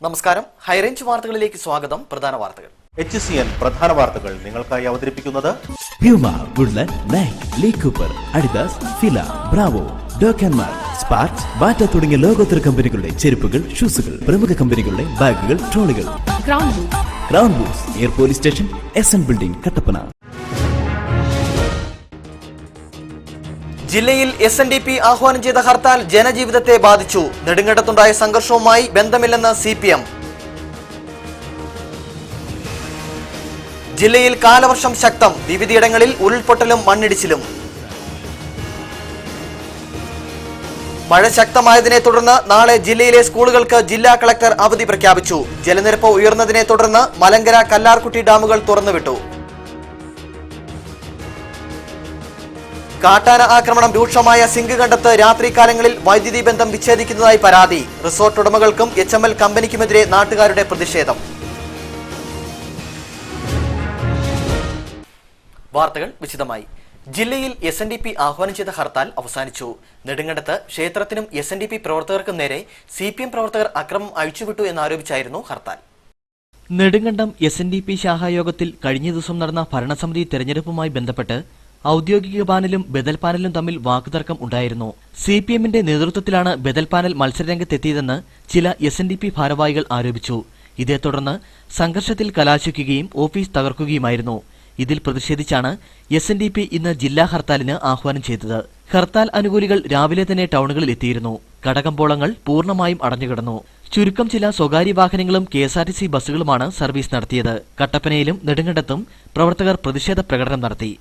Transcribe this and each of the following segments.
നമസ്കാരം. ഹൈറേഞ്ച് വാർത്തകളിലേക്ക് സ്വാഗതം. പ്രധാന വാർത്തകൾ. HCN പ്രധാന വാർത്തകൾ നിങ്ങൾക്കായി അവതരിപ്പിക്കുന്നത് Puma, Woodland, Nike, Lee Cooper, Adidas, Fila, Bravo, Dokanmark, Sparks, Bata തുടങ്ങിയ ലോകോത്തര കമ്പനികളുടെ ചെരുപ്പുകൾ, ഷൂസുകൾ, പ്രമുഖ കമ്പനികളുടെ ബാഗുകൾ, ട്രോളികൾ. Crown Boots, air police station, SN building, Kattappana. ജില്ലയിൽ SNDP ആഹ്വാനം ചെയ്ത ഹർത്താൽ ജനജീവിതത്തെ ബാധിച്ചു. നെടുങ്കണ്ടത്തുണ്ടായ സംഘർഷവുമായി ബന്ധമില്ലെന്ന് CPM. ജില്ലയിൽ കാലവർഷം ശക്തം. വിവിധയിടങ്ങളിൽ ഉരുൾപൊട്ടലും മണ്ണിടിച്ചിലും. മഴ ശക്തമായതിനെ തുടർന്ന് നാളെ ജില്ലയിലെ സ്കൂളുകൾക്ക് ജില്ലാ കളക്ടർ അവധി പ്രഖ്യാപിച്ചു. ജലനിരപ്പ് ഉയർന്നതിനെ തുടർന്ന് മലങ്കര, കല്ലാർകുട്ടി ഡാമുകൾ തുറന്നുവിട്ടു. കാട്ടാന ആക്രമണം രൂക്ഷമായ സിംഗുകണ്ടത്ത് രാത്രികാലങ്ങളിൽ വൈദ്യുതി ബന്ധം വിച്ഛേദിക്കുന്നതായി പരാതി. റിസോർട്ട് ഉടമകൾക്കും HML കമ്പനിക്കുമെതിരെ നാട്ടുകാരുടെ പ്രതിഷേധം. വാർത്തകൾ വിശദമായി. ജില്ലയിൽ SNDP ആഹ്വാനം ചെയ്ത ഹർത്താൽ അവസാനിച്ചു. നെടുങ്കണ്ടത്ത് ക്ഷേത്രത്തിനും SNDP പ്രവർത്തകർക്കും നേരെ CPM പ്രവർത്തകർ അക്രമം അഴിച്ചുവിട്ടു എന്നാരോപിച്ചായിരുന്നു ഹർത്താൽ. നെടുങ്കണ്ടം SNDP ശാഖായോഗത്തിൽ കഴിഞ്ഞ ദിവസം നടന്ന ഭരണസമിതി തെരഞ്ഞെടുപ്പുമായി ബന്ധപ്പെട്ട് ഔദ്യോഗിക പാനലും ബദൽ പാനലും തമ്മിൽ വാക്കുതർക്കം ഉണ്ടായിരുന്നു. CPMന്റെ നേതൃത്വത്തിലാണ് ബദൽ പാനൽ മത്സരരംഗത്തെത്തിയതെന്ന് ചില SNDP ഭാരവാഹികൾ ആരോപിച്ചു. ഇതേ തുടർന്ന് സംഘർഷത്തിൽ കലാശിക്കുകയും ഓഫീസ് തകർക്കുകയുമായിരുന്നു. ഇതിൽ പ്രതിഷേധിച്ചാണ് SNDP ഇന്ന് ജില്ലാ ഹർത്താലിന് ആഹ്വാനം ചെയ്തത്. ഹർത്താൽ അനുകൂലികൾ രാവിലെ തന്നെ ടൗണുകളിൽ എത്തിയിരുന്നു. കടകമ്പോളങ്ങൾ പൂർണ്ണമായും അടഞ്ഞുകിടന്നു. ചുരുക്കം ചില സ്വകാര്യ വാഹനങ്ങളും KSRTC ബസ്സുകളുമാണ് സർവീസ് നടത്തിയത്. കട്ടപ്പനയിലും നെടുങ്കണ്ടത്തും പ്രവർത്തകർ പ്രതിഷേധ പ്രകടനം നടത്തി.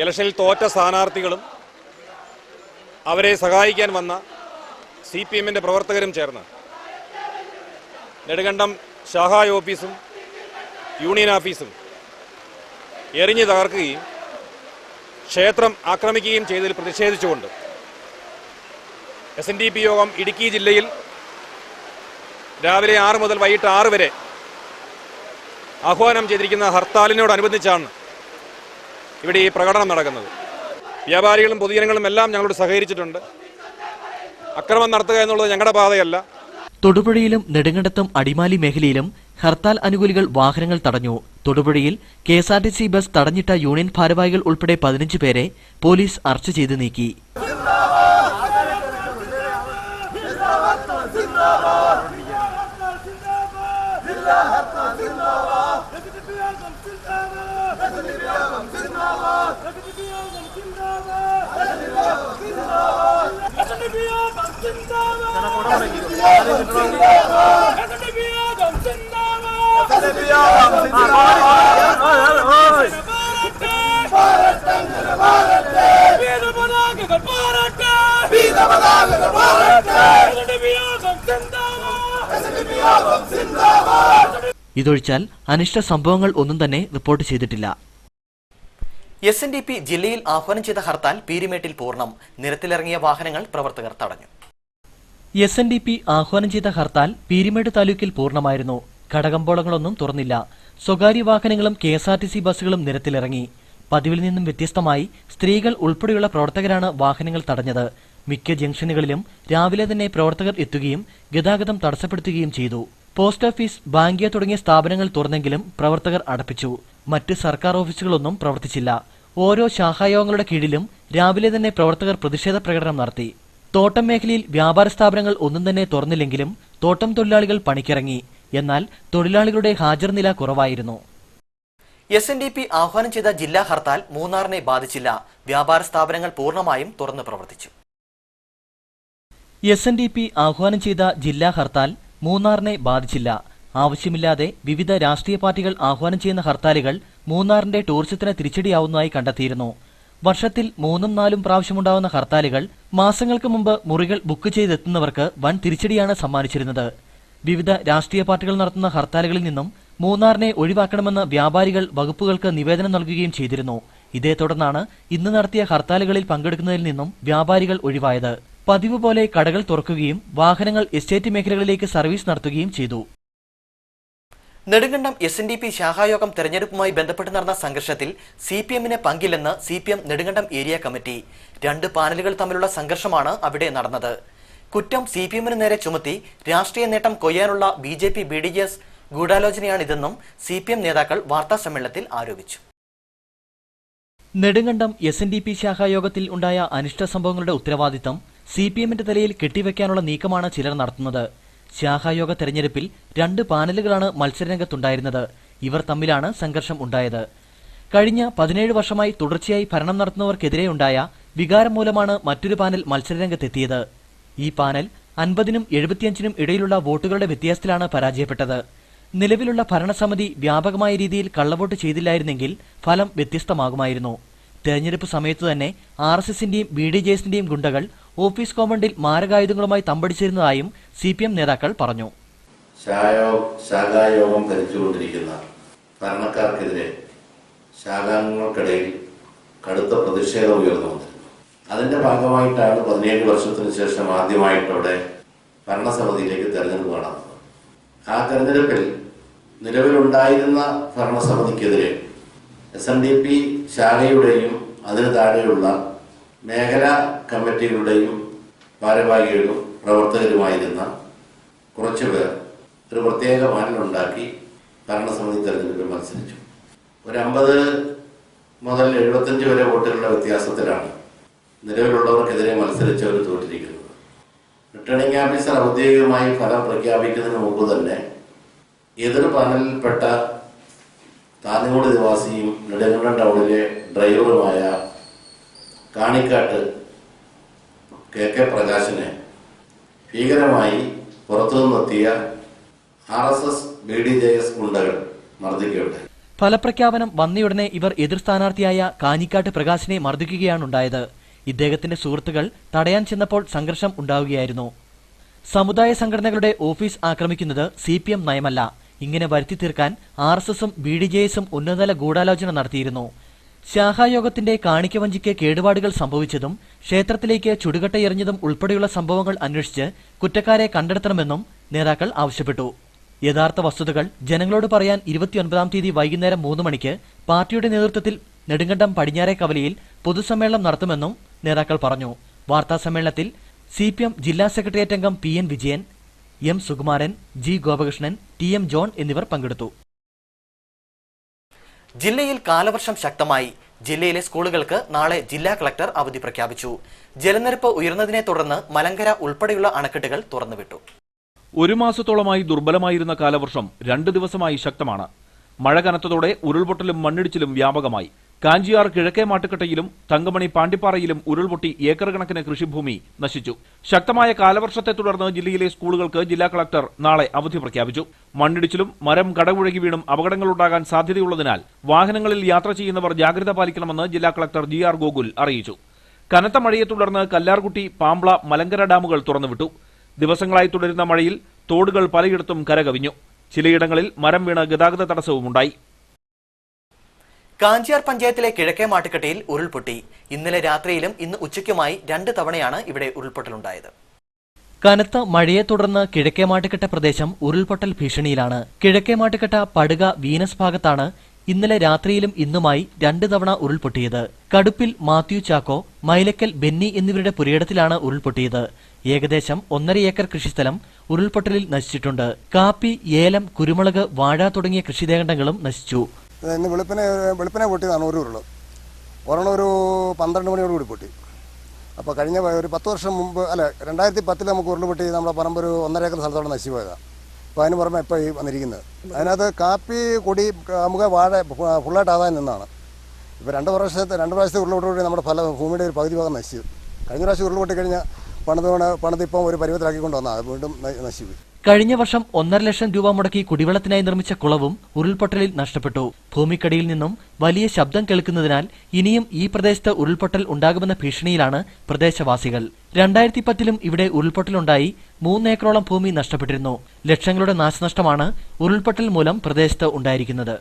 ഇലക്ഷനിൽ തോറ്റ സ്ഥാനാർത്ഥികളും അവരെ സഹായിക്കാൻ വന്ന CPMന്റെ പ്രവർത്തകരും ചേർന്ന് നെടുങ്കണ്ടം ശാഖാ ഓഫീസും യൂണിയൻ ഓഫീസും എറിഞ്ഞു തകർക്കുകയും ക്ഷേത്രം ആക്രമിക്കുകയും ചെയ്തതിൽ പ്രതിഷേധിച്ചുകൊണ്ട് SNDP യോഗം ഇടുക്കി ജില്ലയിൽ രാവിലെ 6 മുതൽ വൈകിട്ട് 6 വരെ ആഹ്വാനം ചെയ്തിരിക്കുന്ന ഹർത്താലിനോടനുബന്ധിച്ചാണ് ഇവിടെ ഈ പ്രകടനം നടക്കുന്നത്. വ്യാപാരികളും പൊതുജനങ്ങളും എല്ലാം ഞങ്ങളോട് സഹകരിച്ചിട്ടുണ്ട്. അക്രമം നടത്തുക എന്നുള്ളത് ഞങ്ങളുടെ പാതയല്ല. തൊടുപുഴയിലും നെടുങ്കണ്ടത്തും അടിമാലി മേഖലയിലും ഹർത്താൽ അനുകൂലികൾ വാഹനങ്ങൾ തടഞ്ഞു. തൊടുപുഴയിൽ KSRTC ബസ് തടഞ്ഞിട്ട യൂണിയൻ ഭാരവാഹികൾ ഉൾപ്പെടെ 15 പേരെ പോലീസ് അറസ്റ്റ് ചെയ്ത് നീക്കി. ഇതൊഴിച്ചാൽ അനിഷ്ട സംഭവങ്ങൾ ഒന്നും തന്നെ റിപ്പോർട്ട് ചെയ്തിട്ടില്ല. SNDP ജില്ലയിൽ ആഹ്വാനം ചെയ്ത ഹർത്താൽ പീരിമേട്ടിൽ പൂർണ്ണം. നിരത്തിലിറങ്ങിയ വാഹനങ്ങൾ പ്രവർത്തകർ തടഞ്ഞു. SNDP ആഹ്വാനം ചെയ്ത ഹർത്താൽ പീരിമേട് താലൂക്കിൽ പൂർണ്ണമായിരുന്നു. കടകമ്പോളങ്ങളൊന്നും തുറന്നില്ല. സ്വകാര്യ വാഹനങ്ങളും KSRTC ബസ്സുകളും നിരത്തിലിറങ്ങി. പതിവിൽ നിന്നും വ്യത്യസ്തമായി സ്ത്രീകൾ ഉൾപ്പെടെയുള്ള പ്രവർത്തകരാണ് വാഹനങ്ങൾ തടഞ്ഞത്. മിക്ക ജംഗ്ഷനുകളിലും രാവിലെ തന്നെ പ്രവർത്തകർ എത്തുകയും ഗതാഗതം തടസ്സപ്പെടുത്തുകയും ചെയ്തു. പോസ്റ്റ് ഓഫീസ്, ബാങ്ക് തുടങ്ങിയ സ്ഥാപനങ്ങൾ തുറന്നെങ്കിലും പ്രവർത്തകർ അടപ്പിച്ചു. മറ്റ് സർക്കാർ ഓഫീസുകളൊന്നും പ്രവർത്തിച്ചില്ല. ഓരോ ശാഖായോഗങ്ങളുടെ കീഴിലും രാവിലെ തന്നെ പ്രവർത്തകർ പ്രതിഷേധ പ്രകടനം നടത്തി. തോട്ടം മേഖലയിൽ വ്യാപാര സ്ഥാപനങ്ങൾ ഒന്നും തന്നെ തുറന്നില്ലെങ്കിലും തോട്ടം തൊഴിലാളികൾ പണിക്കിറങ്ങി. എന്നാൽ തൊഴിലാളികളുടെ ഹാജർ നില കുറവായിരുന്നു. SNDP ആഹ്വാനം ചെയ്ത ജില്ലാ ഹർത്താൽ മൂന്നാറിനെ ബാധിച്ചില്ല. വ്യാപാര സ്ഥാപനങ്ങൾ പൂർണ്ണമായും തുറന്നു പ്രവർത്തിച്ചു. SNDP ആഹ്വാനം ചെയ്ത ജില്ലാ ഹർത്താൽ മൂന്നാറിനെ ബാധിച്ചില്ല. ആവശ്യമില്ലാതെ വിവിധ രാഷ്ട്രീയ പാർട്ടികൾ ആഹ്വാനം ചെയ്യുന്ന ഹർത്താലുകൾ മൂന്നാറിന്റെ ടൂറിസത്തിന് തിരിച്ചടിയാവുന്നതായി കണ്ടെത്തിയിരുന്നു. വർഷത്തിൽ 3-4 പ്രാവശ്യമുണ്ടാവുന്ന ഹർത്താലുകൾ മാസങ്ങൾക്ക് മുമ്പ് മുറികൾ ബുക്ക് ചെയ്തെത്തുന്നവർക്ക് വൻ തിരിച്ചടിയാണ് സമ്മാനിച്ചിരുന്നത്. വിവിധ രാഷ്ട്രീയ പാർട്ടികൾ നടത്തുന്ന ഹർത്താലുകളിൽ നിന്നും മൂന്നാറിനെ ഒഴിവാക്കണമെന്ന് വ്യാപാരികൾ വകുപ്പുകൾക്ക് നിവേദനം നൽകുകയും ചെയ്തിരുന്നു. ഇതേ തുടർന്നാണ് ഇന്ന് നടത്തിയ ഹർത്താലുകളിൽ പങ്കെടുക്കുന്നതിൽ നിന്നും വ്യാപാരികൾ ഒഴിവായത്. പതിവ് പോലെ കടകൾ തുറക്കുകയും വാഹനങ്ങൾ എസ്റ്റേറ്റ് മേഖലകളിലേക്ക് സർവീസ് നടത്തുകയും ചെയ്തു. നെടുങ്കണ്ടം SNDP ശാഖായോഗം തെരഞ്ഞെടുപ്പുമായി ബന്ധപ്പെട്ട് നടന്ന സംഘർഷത്തിൽ CPM-ന് പങ്കില്ലെന്ന് CPM നെടുങ്കണ്ടം ഏരിയ കമ്മിറ്റി. 2 പാനലുകൾ തമ്മിലുള്ള സംഘർഷമാണ് അവിടെ നടന്നത്. കുറ്റം CPM-ന് നേരെ ചുമത്തി രാഷ്ട്രീയ നേട്ടം കൊയ്യാനുള്ള BJP BDJS ഗൂഢാലോചനയാണിതെന്നും CPM നേതാക്കൾ വാർത്താസമ്മേളനത്തിൽ ആരോപിച്ചു. നെടുങ്കണ്ടം SNDP ശാഖായോഗത്തിൽ ഉണ്ടായ അനിഷ്ട സംഭവങ്ങളുടെ ഉത്തരവാദിത്തം CPM-ന്റെ തലയിൽ കെട്ടിവെക്കാനുള്ള നീക്കമാണ് ചിലർ നടത്തുന്നത്. ശാഖായോഗ തെരഞ്ഞെടുപ്പിൽ 2 പാനലുകളാണ് മത്സരരംഗത്തുണ്ടായിരുന്നത്. ഇവർ തമ്മിലാണ് സംഘർഷം ഉണ്ടായത്. കഴിഞ്ഞ 17 വർഷമായി തുടർച്ചയായി ഭരണം നടത്തുന്നവർക്കെതിരെയുണ്ടായ വികാരം മൂലമാണ് മറ്റൊരു പാനൽ മത്സരരംഗത്തെത്തിയത്. ഈ പാനൽ 50-നും 75-നും ഇടയിലുള്ള വോട്ടുകളുടെ വ്യത്യാസത്തിലാണ് പരാജയപ്പെട്ടത്. നിലവിലുള്ള ഭരണസമിതി വ്യാപകമായ രീതിയിൽ കള്ളവോട്ട് ചെയ്തില്ലായിരുന്നെങ്കിൽ ഫലം വ്യത്യസ്തമാകുമായിരുന്നു. തെരഞ്ഞെടുപ്പ് സമയത്തു തന്നെ RSS-ന്റെയും BDJS-ന്റെയും ഗുണ്ടകൾ ഓഫീസ് കോമ്പൗണ്ടിൽ മാരകായുധങ്ങളുമായി തമ്പടിച്ചിരുന്നതായും CPM നേതാക്കൾ പറഞ്ഞു. ശാഖായോഗം ഭരിച്ചുകൊണ്ടിരിക്കുന്ന ഭരണക്കാർക്കെതിരെ ശാഖാംഗങ്ങൾക്കിടയിൽ കടുത്ത പ്രതിഷേധം ഉയർന്നു വന്നിരുന്നു. അതിന്റെ ഭാഗമായിട്ടാണ് 17 വർഷത്തിന് ശേഷം ആദ്യമായിട്ടവിടെ ഭരണസമിതിയിലേക്ക് തെരഞ്ഞെടുപ്പ് നടന്നത്. ആ തെരഞ്ഞെടുപ്പിൽ നിലവിലുണ്ടായിരുന്ന ഭരണസമിതിക്കെതിരെ SNDP ശാഖയുടെയും അതിന് താഴെയുള്ള മേഖലാ കമ്മിറ്റികളുടെയും ഭാരവാഹികളും പ്രവർത്തകരുമായിരുന്ന കുറച്ചുപേർ ഒരു പ്രത്യേക പാനലുണ്ടാക്കി ഭരണസമിതി തെരഞ്ഞെടുപ്പിൽ മത്സരിച്ചു. ഒരു 50 മുതൽ 75 വരെ വോട്ടുകളുടെ വ്യത്യാസത്തിലാണ് നിലവിലുള്ളവർക്കെതിരെ മത്സരിച്ചവർ തോറ്റിരിക്കുന്നത്. റിട്ടേണിംഗ് ഓഫീസർ ഔദ്യോഗികമായി ഫലം പ്രഖ്യാപിക്കുന്നതിന് മുമ്പ് തന്നെ എതിർ പാനലിൽപ്പെട്ട താന്നിമൂട് നിവാസിയും നെടുങ്കണ്ടം ടൗണിലെ ഡ്രൈവറുമായ കാണിക്കാട്ട് KK പ്രകാശിനെ ഭീകരമായി പുറത്തുനിന്നെത്തിയ RSS BDJS ഗുണ്ടകൾ മർദ്ദിക്കുകയുണ്ടായി. ഫലപ്രഖ്യാപനം വന്നയുടനെ ഇവർ എതിർ സ്ഥാനാർത്ഥിയായ കാഞ്ഞിക്കാട്ട് പ്രകാശിനെ മർദ്ദിക്കുകയാണുണ്ടായത്. ഇദ്ദേഹത്തിന്റെ സുഹൃത്തുക്കൾ തടയാൻ ചെന്നപ്പോൾ സംഘർഷം ഉണ്ടാവുകയായിരുന്നു. സമുദായ സംഘടനകളുടെ ഓഫീസ് ആക്രമിക്കുന്നത് CPM നയമല്ല. ഇങ്ങനെ വരുത്തി തീർക്കാൻ RSS-ഉം BDJS-ഉം ഉന്നതതല ഗൂഢാലോചന നടത്തിയിരുന്നു. ശാഖായോഗത്തിന്റെ കാണിക്കവഞ്ചിക്ക് കേടുപാടുകൾ സംഭവിച്ചതും ക്ഷേത്രത്തിലേക്ക് ചുടുകട്ട എറിഞ്ഞതും ഉൾപ്പെടെയുള്ള സംഭവങ്ങൾ അന്വേഷിച്ച് കുറ്റക്കാരെ കണ്ടെത്തണമെന്നും നേതാക്കൾ ആവശ്യപ്പെട്ടു. യഥാർത്ഥ വസ്തുതകൾ ജനങ്ങളോട് പറയാൻ 29-ാം തീയതി വൈകുന്നേരം 3 മണിക്ക് പാർട്ടിയുടെ നേതൃത്വത്തിൽ നെടുങ്കണ്ടം പടിഞ്ഞാറെ കവലയിൽ പൊതുസമ്മേളനം നടത്തുമെന്നും നേതാക്കൾ പറഞ്ഞു. വാർത്താസമ്മേളനത്തിൽ CPM ജില്ലാ സെക്രട്ടേറിയറ്റ് അംഗം PN Vijayan, M Sukumaran, G Gopakrishnan, TM John എന്നിവർ പങ്കെടുത്തു. ജില്ലയിൽ കാലവർഷം ശക്തമായി. ജില്ലയിലെ സ്കൂളുകൾക്ക് നാളെ ജില്ലാ കളക്ടർ അവധി പ്രഖ്യാപിച്ചു. ജലനിരപ്പ് ഉയർന്നതിനെ തുടർന്ന് മലങ്കര ഉൾപ്പെടെയുള്ള അണക്കെട്ടുകൾ തുറന്നുവിട്ടു. 1 മാസത്തോളമായി ദുർബലമായിരുന്ന കാലവർഷം 2 ദിവസമായി ശക്തമാണ്. മഴ കനത്തതോടെ ഉരുൾപൊട്ടലും മണ്ണിടിച്ചിലും വ്യാപകമായി. കാഞ്ചിയാർ കിഴക്കേ മാട്ടുക്കട്ടയിലും തങ്കമണി പാണ്ടിപ്പാറയിലും ഉരുൾപൊട്ടി ഏക്കർ കണക്കിന് കൃഷിഭൂമി നശിച്ചു. ശക്തമായ കാലവർഷത്തെ തുടർന്ന് ജില്ലയിലെ സ്കൂളുകൾക്ക് ജില്ലാ കളക്ടർ നാളെ അവധി പ്രഖ്യാപിച്ചു. മണ്ണിടിച്ചിലും മരം കടപുഴകി വീണും അപകടങ്ങളുണ്ടാകാൻ സാധ്യതയുള്ളതിനാൽ വാഹനങ്ങളിൽ യാത്ര ചെയ്യുന്നവർ ജാഗ്രത പാലിക്കണമെന്ന് ജില്ലാ കളക്ടർ GR ഗോകുൽ അറിയിച്ചു. കനത്ത മഴയെ തുടർന്ന് കല്ലാർകുട്ടി, പാംബ്ള, മലങ്കര ഡാമുകൾ തുറന്നുവിട്ടു. ദിവസങ്ങളായി തുടരുന്ന മഴയിൽ തോടുകൾ പലയിടത്തും കരകവിഞ്ഞു. ചിലയിടങ്ങളിൽ മരം വീണ് ഗതാഗത തടസ്സവുമുണ്ടായി. കാഞ്ചിയാർ പഞ്ചായത്തിലെ കിഴക്കേ മാട്ടുക്കട്ടയിൽ ഉരുൾപൊട്ടി. ഇന്നലെ രാത്രിയിലും ഇന്ന് ഉച്ചയ്ക്കുമായി 2 തവണയാണ് ഇവിടെ ഉരുൾപൊട്ടലുണ്ടായത്. കനത്ത മഴയെ തുടർന്ന് കിഴക്കേ മാട്ടുക്കട്ട പ്രദേശം ഉരുൾപൊട്ടൽ ഭീഷണിയിലാണ്. കിഴക്കേ മാട്ടുക്കട്ട പടുക വീനസ് ഭാഗത്താണ് ഇന്നലെ രാത്രിയിലും ഇന്നുമായി 2 തവണ ഉരുൾപൊട്ടിയത്. കടുപ്പിൽ മാത്യു ചാക്കോ, മൈലക്കൽ ബെന്നി എന്നിവരുടെ പുരയിടത്തിലാണ് ഉരുൾപൊട്ടിയത്. ഏകദേശം 1.5 ഏക്കർ കൃഷിസ്ഥലം ഉരുൾപൊട്ടലിൽ നശിച്ചിട്ടുണ്ട്. കാപ്പി, ഏലം, കുരുമുളക്, വാഴ തുടങ്ങിയ കൃഷിദേഹങ്ങളും നശിച്ചു. ഇന്ന് വെളുപ്പിനെ പൊട്ടിയതാണ് ഒരു ഉരുള്. ഒരെണ്ണം ഒരു 12 മണിയോടുകൂടി പൊട്ടി. അപ്പോൾ കഴിഞ്ഞ ഒരു 10 വർഷം മുമ്പ്, അല്ല 2010 നമുക്ക് ഉരുള് പൊട്ടി നമ്മുടെ പറമ്പ് ഒരു 1.5 ഏക്കർ സ്ഥലത്തോടെ നശിച്ചു പോയതാണ്. അപ്പോൾ അതിന് പുറമെ ഇപ്പോൾ ഈ വന്നിരിക്കുന്നത് അതിനകത്ത് കാപ്പി, കൊടി, നമുക്ക് വാഴ ഫുള്ളായിട്ട് ആദായം നിന്നാണ്. ഇപ്പോൾ 2 പ്രാവശ്യത്തെ ഉരുള് പൊട്ടിക്കൂടി നമ്മുടെ ഭൂമിയുടെ ഒരു പകുതി ഭാഗം നശിച്ചു. കഴിഞ്ഞ പ്രാവശ്യം ഉരുള് പൊട്ടിക്കഴിഞ്ഞാൽ പണിതിപ്പം ഒരു പരുവത്തിലാക്കിക്കൊണ്ട് വന്നാൽ അത് വീണ്ടും നശിക്കും. കഴിഞ്ഞ വർഷം 1.5 ലക്ഷം രൂപ മുടക്കി കുടിവെള്ളത്തിനായി നിർമ്മിച്ച കുളവും ഉരുൾപൊട്ടലിൽ നഷ്ടപ്പെട്ടു. ഭൂമിക്കടിയിൽ നിന്നും വലിയ ശബ്ദം കേൾക്കുന്നതിനാൽ ഇനിയും ഈ പ്രദേശത്ത് ഉരുൾപൊട്ടൽ ഉണ്ടാകുമെന്ന ഭീഷണിയിലാണ് പ്രദേശവാസികൾ. 2010-ലും ഇവിടെ ഉരുൾപൊട്ടലുണ്ടായി 3 ഏക്കറോളം ഭൂമി നഷ്ടപ്പെട്ടിരുന്നു. ലക്ഷങ്ങളുടെ നാശനഷ്ടമാണ് ഉരുൾപൊട്ടൽ മൂലം പ്രദേശത്ത് ഉണ്ടായിരിക്കുന്നത്.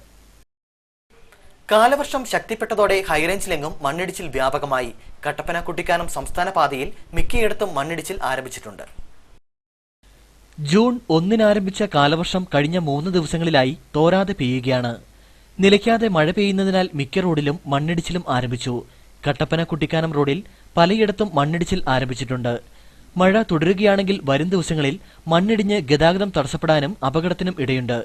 കാലവർഷം ശക്തിപ്പെട്ടതോടെ ഹൈറേഞ്ചിലെങ്ങും മണ്ണിടിച്ചിൽ വ്യാപകമായി. കട്ടപ്പന കുട്ടിക്കാനം സംസ്ഥാന പാതയിൽ മിക്കയിടത്തും മണ്ണിടിച്ചിൽ ആരംഭിച്ചിട്ടുണ്ട്. ജൂൺ 1-ന് ആരംഭിച്ച കാലവർഷം കഴിഞ്ഞ 3 ദിവസങ്ങളിലായി തോരാതെ പെയ്യുകയാണ്. നിലയ്ക്കാതെ മഴ പെയ്യുന്നതിനാൽ മിക്ക റോഡിലും മണ്ണിടിച്ചിലും ആരംഭിച്ചു. കട്ടപ്പന കുട്ടിക്കാനം റോഡിൽ പലയിടത്തും മണ്ണിടിച്ചിൽ ആരംഭിച്ചിട്ടുണ്ട്. മഴ തുടരുകയാണെങ്കിൽ വരും ദിവസങ്ങളിൽ മണ്ണിടിഞ്ഞ് ഗതാഗതം തടസ്സപ്പെടാനും അപകടത്തിനും ഇടയുണ്ട്.